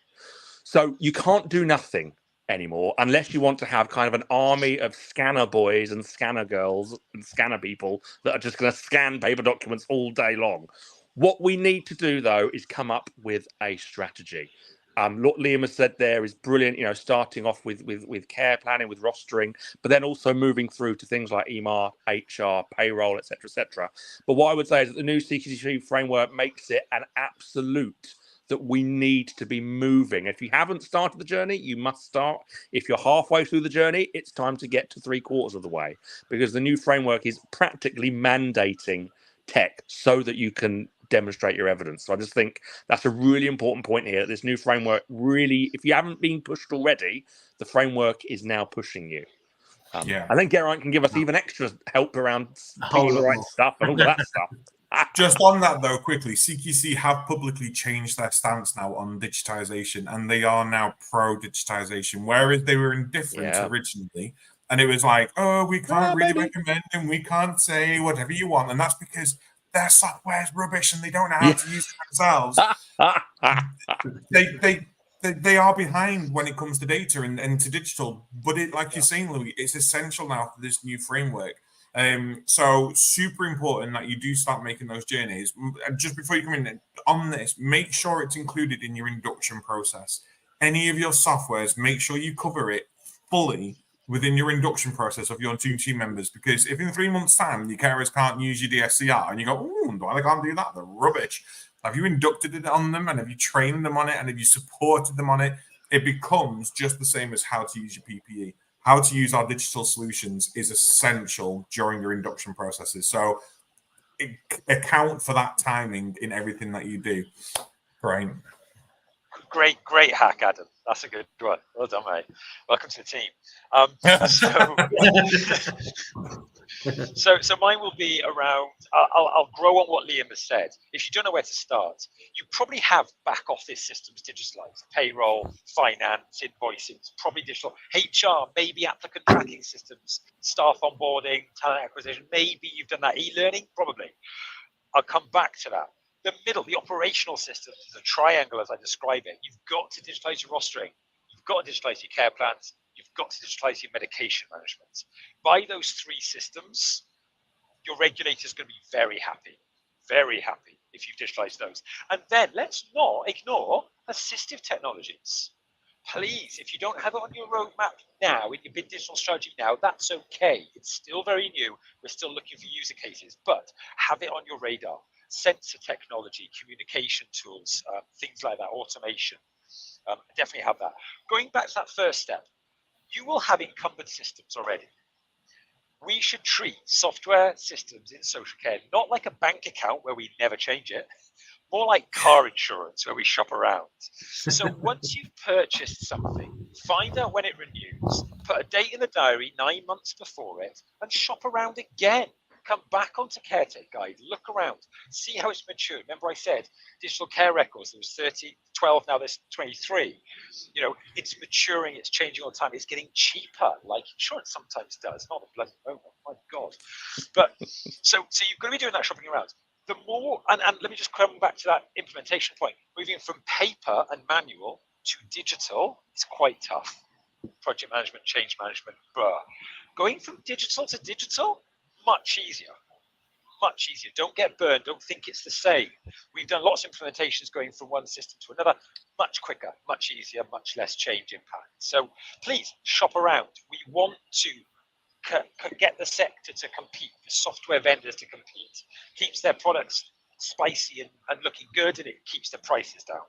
So you can't do nothing anymore unless you want to have kind of an army of scanner boys and scanner girls and scanner people that are just going to scan paper documents all day long. What we need to do, though, is come up with a strategy. What Liam has said there is brilliant, starting off with care planning, with rostering, but then also moving through to things like EMAR, HR, payroll, etc., etc. But what I would say is that the new CQC framework makes it an absolute that we need to be moving. If you haven't started the journey, you must start. If you're halfway through the journey, it's time to get to 3/4 of the way, because the new framework is practically mandating tech so that you can demonstrate your evidence. So I just think that's a really important point here. This new framework really, if you haven't been pushed already, the framework is now pushing you. And then Geraint can give us even extra help around picking the right stuff and all that stuff. Just on that, though, quickly, CQC have publicly changed their stance now on digitization, and they are now pro-digitization, whereas they were indifferent originally. And it was like, oh, we can't really recommend and we can't say whatever you want. And that's because their software is rubbish and they don't know how to use it themselves. They are behind when it comes to data and to digital. But like you're saying, Louis, it's essential now for this new framework. So super important that you do start making those journeys. Just before you come in on this, make sure it's included in your induction process. Any of your softwares, make sure you cover it fully within your induction process of your two team members, because if in 3 months' time your carers can't use your DSCR and you go, oh, why they can't do that? They're rubbish. Have you inducted it on them, and have you trained them on it, and have you supported them on it? It becomes just the same as how to use your PPE. How to use our digital solutions is essential during your induction processes. So account for that timing in everything that you do. Great. Great hack, Adam. That's a good one. Well done, mate. Welcome to the team. So mine will be around. I'll grow on what Liam has said. If you don't know where to start, you probably have back office systems digitalized: payroll, finance, invoicing, probably digital. HR, maybe applicant tracking systems, staff onboarding, talent acquisition. Maybe you've done that. E-learning, probably. I'll come back to that. The middle, the operational systems, is a triangle as I describe it. You've got to digitize your rostering. You've got to digitize your care plans. You've got to digitize your medication management. By those 3 systems, your regulator is going to be very happy if you've digitized those. And then let's not ignore assistive technologies. Please, if you don't have it on your roadmap now, in your big digital strategy now, that's okay. It's still very new. We're still looking for user cases, but have it on your radar. Sensor technology, communication tools, things like that, automation. Definitely have that. Going back to that first step, you will have incumbent systems already. We should treat software systems in social care not like a bank account where we never change it, more like car insurance where we shop around. So once you've purchased something, find out when it renews, put a date in the diary 9 months before it, and shop around again. Come back onto CareTech Guide, look around, see how it's matured. Remember I said digital care records, there was 12, now there's 23. You know, it's maturing, it's changing all the time, it's getting cheaper, like insurance sometimes does, not a bloody moment, my God. But so you've got to be doing that shopping around. The more, and let me just come back to that implementation point, moving from paper and manual to digital is quite tough. Project management, change management, going from digital to digital, much easier. Don't get burned. Don't think it's the same. We've done lots of implementations going from one system to another, much quicker, much easier, much less change impact. So please shop around. We want to get the sector to compete, the software vendors to compete. Keeps their products spicy and looking good, and it keeps the prices down.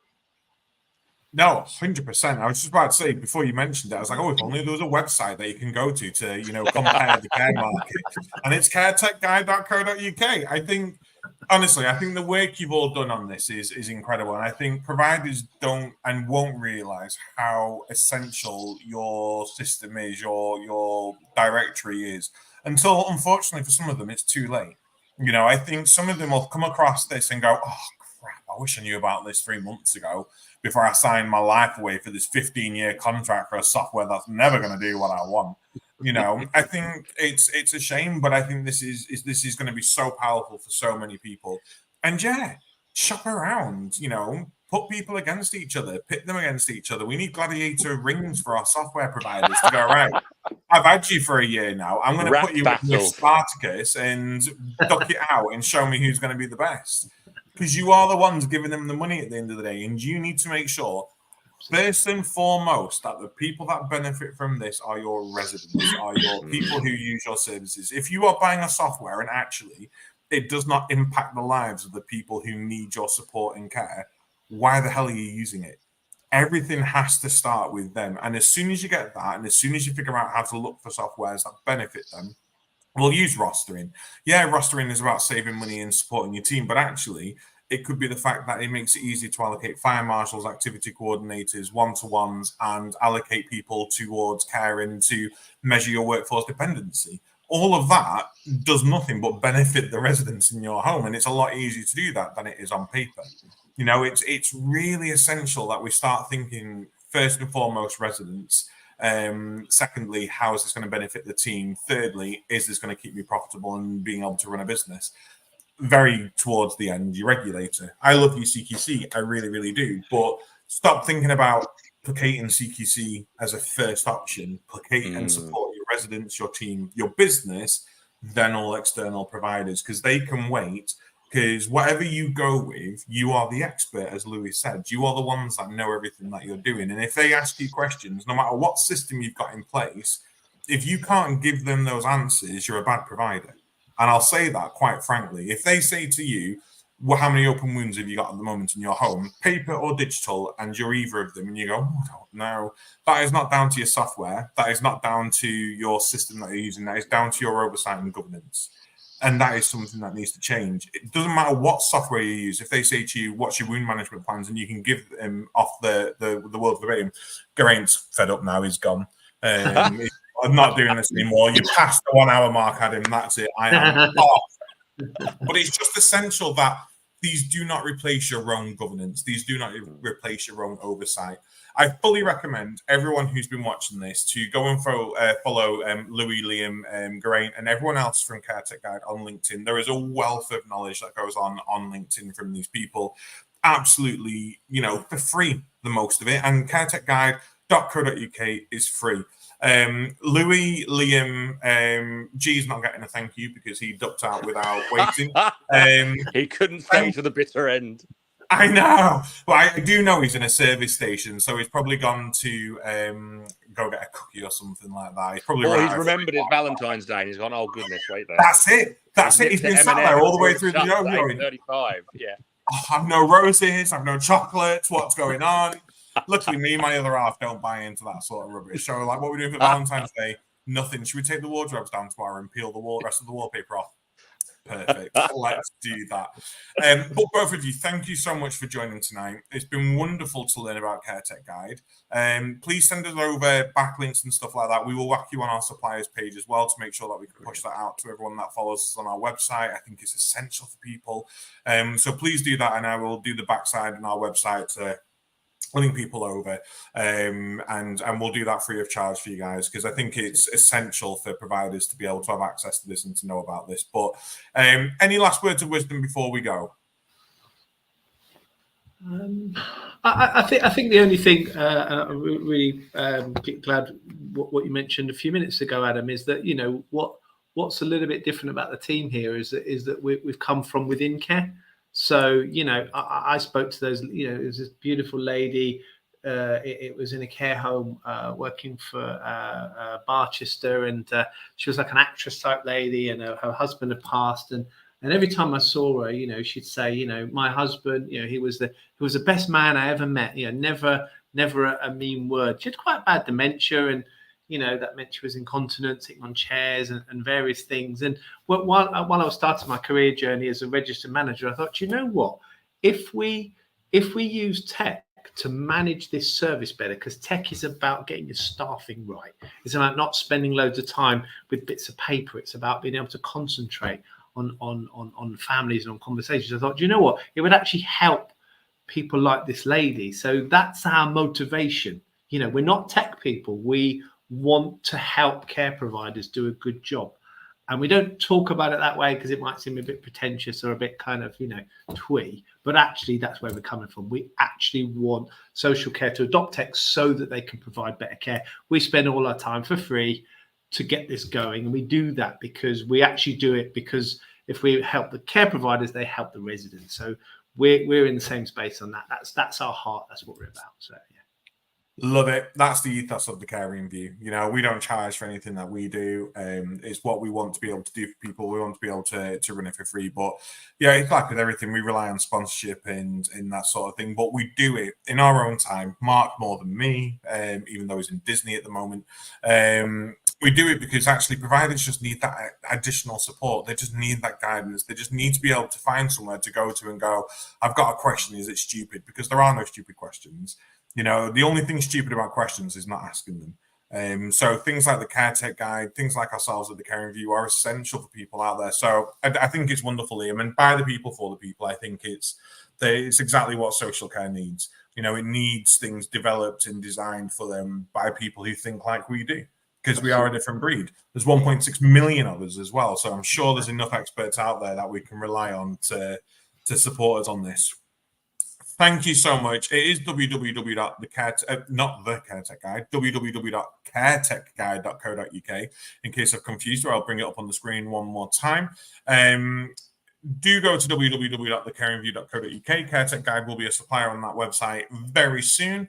No, 100%. I was just about to say, before you mentioned it, I was like, oh, if only there was a website that you can go to compare the care market. And it's caretechguide.co.uk. I think the work you've all done on this is incredible. And I think providers don't and won't realize how essential your system is, your directory is, until, unfortunately, for some of them, it's too late. I think some of them will come across this and go, oh, crap, I wish I knew about this 3 months ago before I signed my life away for this 15-year contract for a software that's never going to do what I want. I think it's a shame, but I think this is going to be so powerful for so many people. And yeah, shop around, put people against each other, pit them against each other. We need gladiator rings for our software providers to go, right, I've had you for a year now. I'm going to put you with Spartacus and duck it out and show me who's going to be the best. Because you are the ones giving them the money at the end of the day. And you need to make sure, first and foremost, that the people that benefit from this are your residents, are your people who use your services. If you are buying a software and actually it does not impact the lives of the people who need your support and care, why the hell are you using it? Everything has to start with them. And as soon as you get that, and as soon as you figure out how to look for softwares that benefit them, we'll use rostering. Yeah, rostering is about saving money and supporting your team, but actually it could be the fact that it makes it easy to allocate fire marshals, activity coordinators, one-to-ones, and allocate people towards caring to measure your workforce dependency. All of that does nothing but benefit the residents in your home, and it's a lot easier to do that than it is on paper. It's really essential that we start thinking first and foremost residents. Secondly, how is this going to benefit the team? Thirdly, is this going to keep me profitable and being able to run a business? very towards the end, your regulator. I love your CQC, I really, really do. But stop thinking about placating CQC as a first option. Placate and support your residents, your team, your business, then all external providers, because they can wait. Because whatever you go with, you are the expert, as Louis said. You are the ones that know everything that you're doing. And if they ask you questions, no matter what system you've got in place, if you can't give them those answers, you're a bad provider. And I'll say that quite frankly. If they say to you, well, how many open wounds have you got at the moment in your home, paper or digital, and you're either of them, and you go, oh, I don't know. That is not down to your software. That is not down to your system that you're using. That is down to your oversight and governance. And that is something that needs to change. It doesn't matter what software you use. If they say to you, what's your wound management plans, and you can give them off the world verbatim, Geraint's fed up now, he's gone. I'm not doing this anymore. You passed the 1 hour mark, Adam. That's it. I am off. But it's just essential that these do not replace your own governance. These do not replace your own oversight. I fully recommend everyone who's been watching this to go and follow Louis, Liam, Geraint, and everyone else from CareTech Guide on LinkedIn. There is a wealth of knowledge that goes on LinkedIn from these people. Absolutely, for free, the most of it. And caretechguide.co.uk is free. Louis, Liam, G's not getting a thank you because he ducked out without waiting. He couldn't stay to the bitter end. I know. Well, I do know he's in a service station, so he's probably gone to go get a cookie or something like that. He's probably he's remembered it's Valentine's Day and he's gone, oh, goodness, wait there. That's it. He's been sat there all the way through the yo-yoing. 35, yeah. Oh, I've no roses, I've no chocolates, what's going on? Luckily, me and my other half don't buy into that sort of rubbish. So, like, what we're doing for Valentine's Day, nothing. Should we take the wardrobes down tomorrow and peel the rest of the wallpaper off? Perfect. Let's do that. But both of you, thank you so much for joining tonight. It's been wonderful to learn about CareTech Guide. Please send us over backlinks and stuff like that. We will whack you on our suppliers page as well to make sure that we can push that out to everyone that follows us on our website. I think it's essential for people. So please do that, and I will do the backside on our website to link people over, and we'll do that free of charge for you guys, because I think it's essential for providers to be able to have access to this and to know about this. But any last words of wisdom before we go? I think the only thing I'm really glad what you mentioned a few minutes ago, Adam, is that what's a little bit different about the team here is that we've come from within care. So, I spoke to those, it was this beautiful lady. It was in a care home working for Barchester, and she was like an actress type lady, and her husband had passed. And every time I saw her, she'd say, my husband, he was the best man I ever met. Never a mean word. She had quite bad dementia, and that meant she was incontinent, sitting on chairs and various things. And while I was starting my career journey as a registered manager, I thought, you know what? If we use tech to manage this service better, because tech is about getting your staffing right. It's about not spending loads of time with bits of paper. It's about being able to concentrate on families and on conversations. I thought, you know what? It would actually help people like this lady. So that's our motivation. We're not tech people. We want to help care providers do a good job, and we don't talk about it that way because it might seem a bit pretentious or a bit kind of twee, but actually that's where we're coming from. We actually want social care to adopt tech so that they can provide better care. We spend all our time for free to get this going, and we do that because we actually do it because if we help the care providers, they help the residents. So we're in the same space on that. That's our heart. That's what we're about. So yeah. Love it. That's the ethos of the Caring View. We don't charge for anything that we do. It's what we want to be able to do for people. We want to be able to run it for free. But yeah, it's like with everything, we rely on sponsorship and that sort of thing. But we do it in our own time. Mark more than me, even though he's in Disney at the moment. We do it because actually providers just need that additional support. They just need that guidance. They just need to be able to find somewhere to go to and go, I've got a question. Is it stupid? Because there are no stupid questions. The only thing stupid about questions is not asking them. So things like the CareTech Guide, things like ourselves at the Caring View are essential for people out there. So I think it's wonderful, Liam. And by the people, for the people, I think it's exactly what social care needs. It needs things developed and designed for them by people who think like we do. because we are a different breed. There's 1.6 million of us as well. So I'm sure there's enough experts out there that we can rely on to support us on this. Thank you so much. It is www.caretechguide, in case I've confused you. I'll bring it up on the screen one more time. Do go to www.thecareinview.co.uk. CareTech Guide will be a supplier on that website very soon.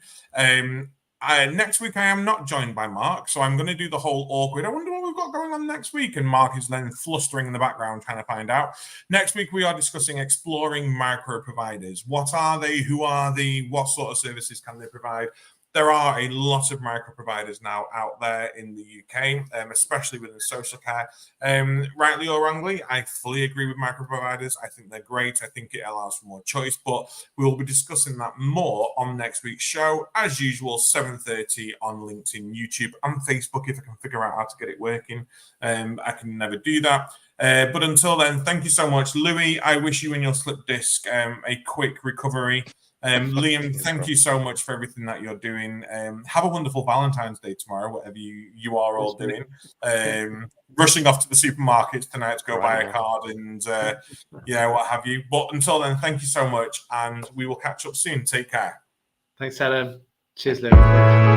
Next week, I am not joined by Mark, so I'm going to do the whole awkward. I wonder what we've got going on next week. And Mark is then flustering in the background trying to find out. Next week, we are discussing exploring micro providers. What are they? Who are they? What sort of services can they provide? There are a lot of micro providers now out there in the UK, especially within social care. Rightly or wrongly, I fully agree with micro providers. I think they're great. I think it allows for more choice, but we will be discussing that more on next week's show. As usual, 7:30 on LinkedIn, YouTube, and Facebook, if I can figure out how to get it working. I can never do that. But until then, thank you so much. Louis, I wish you and your slip disc a quick recovery. Liam, thank you so much for everything that you're doing. Have a wonderful Valentine's Day tomorrow, whatever you are all doing. Rushing off to the supermarkets tonight to go buy a card and what have you. But until then, thank you so much, and we will catch up soon. Take care. Thanks, Adam. Cheers, Liam.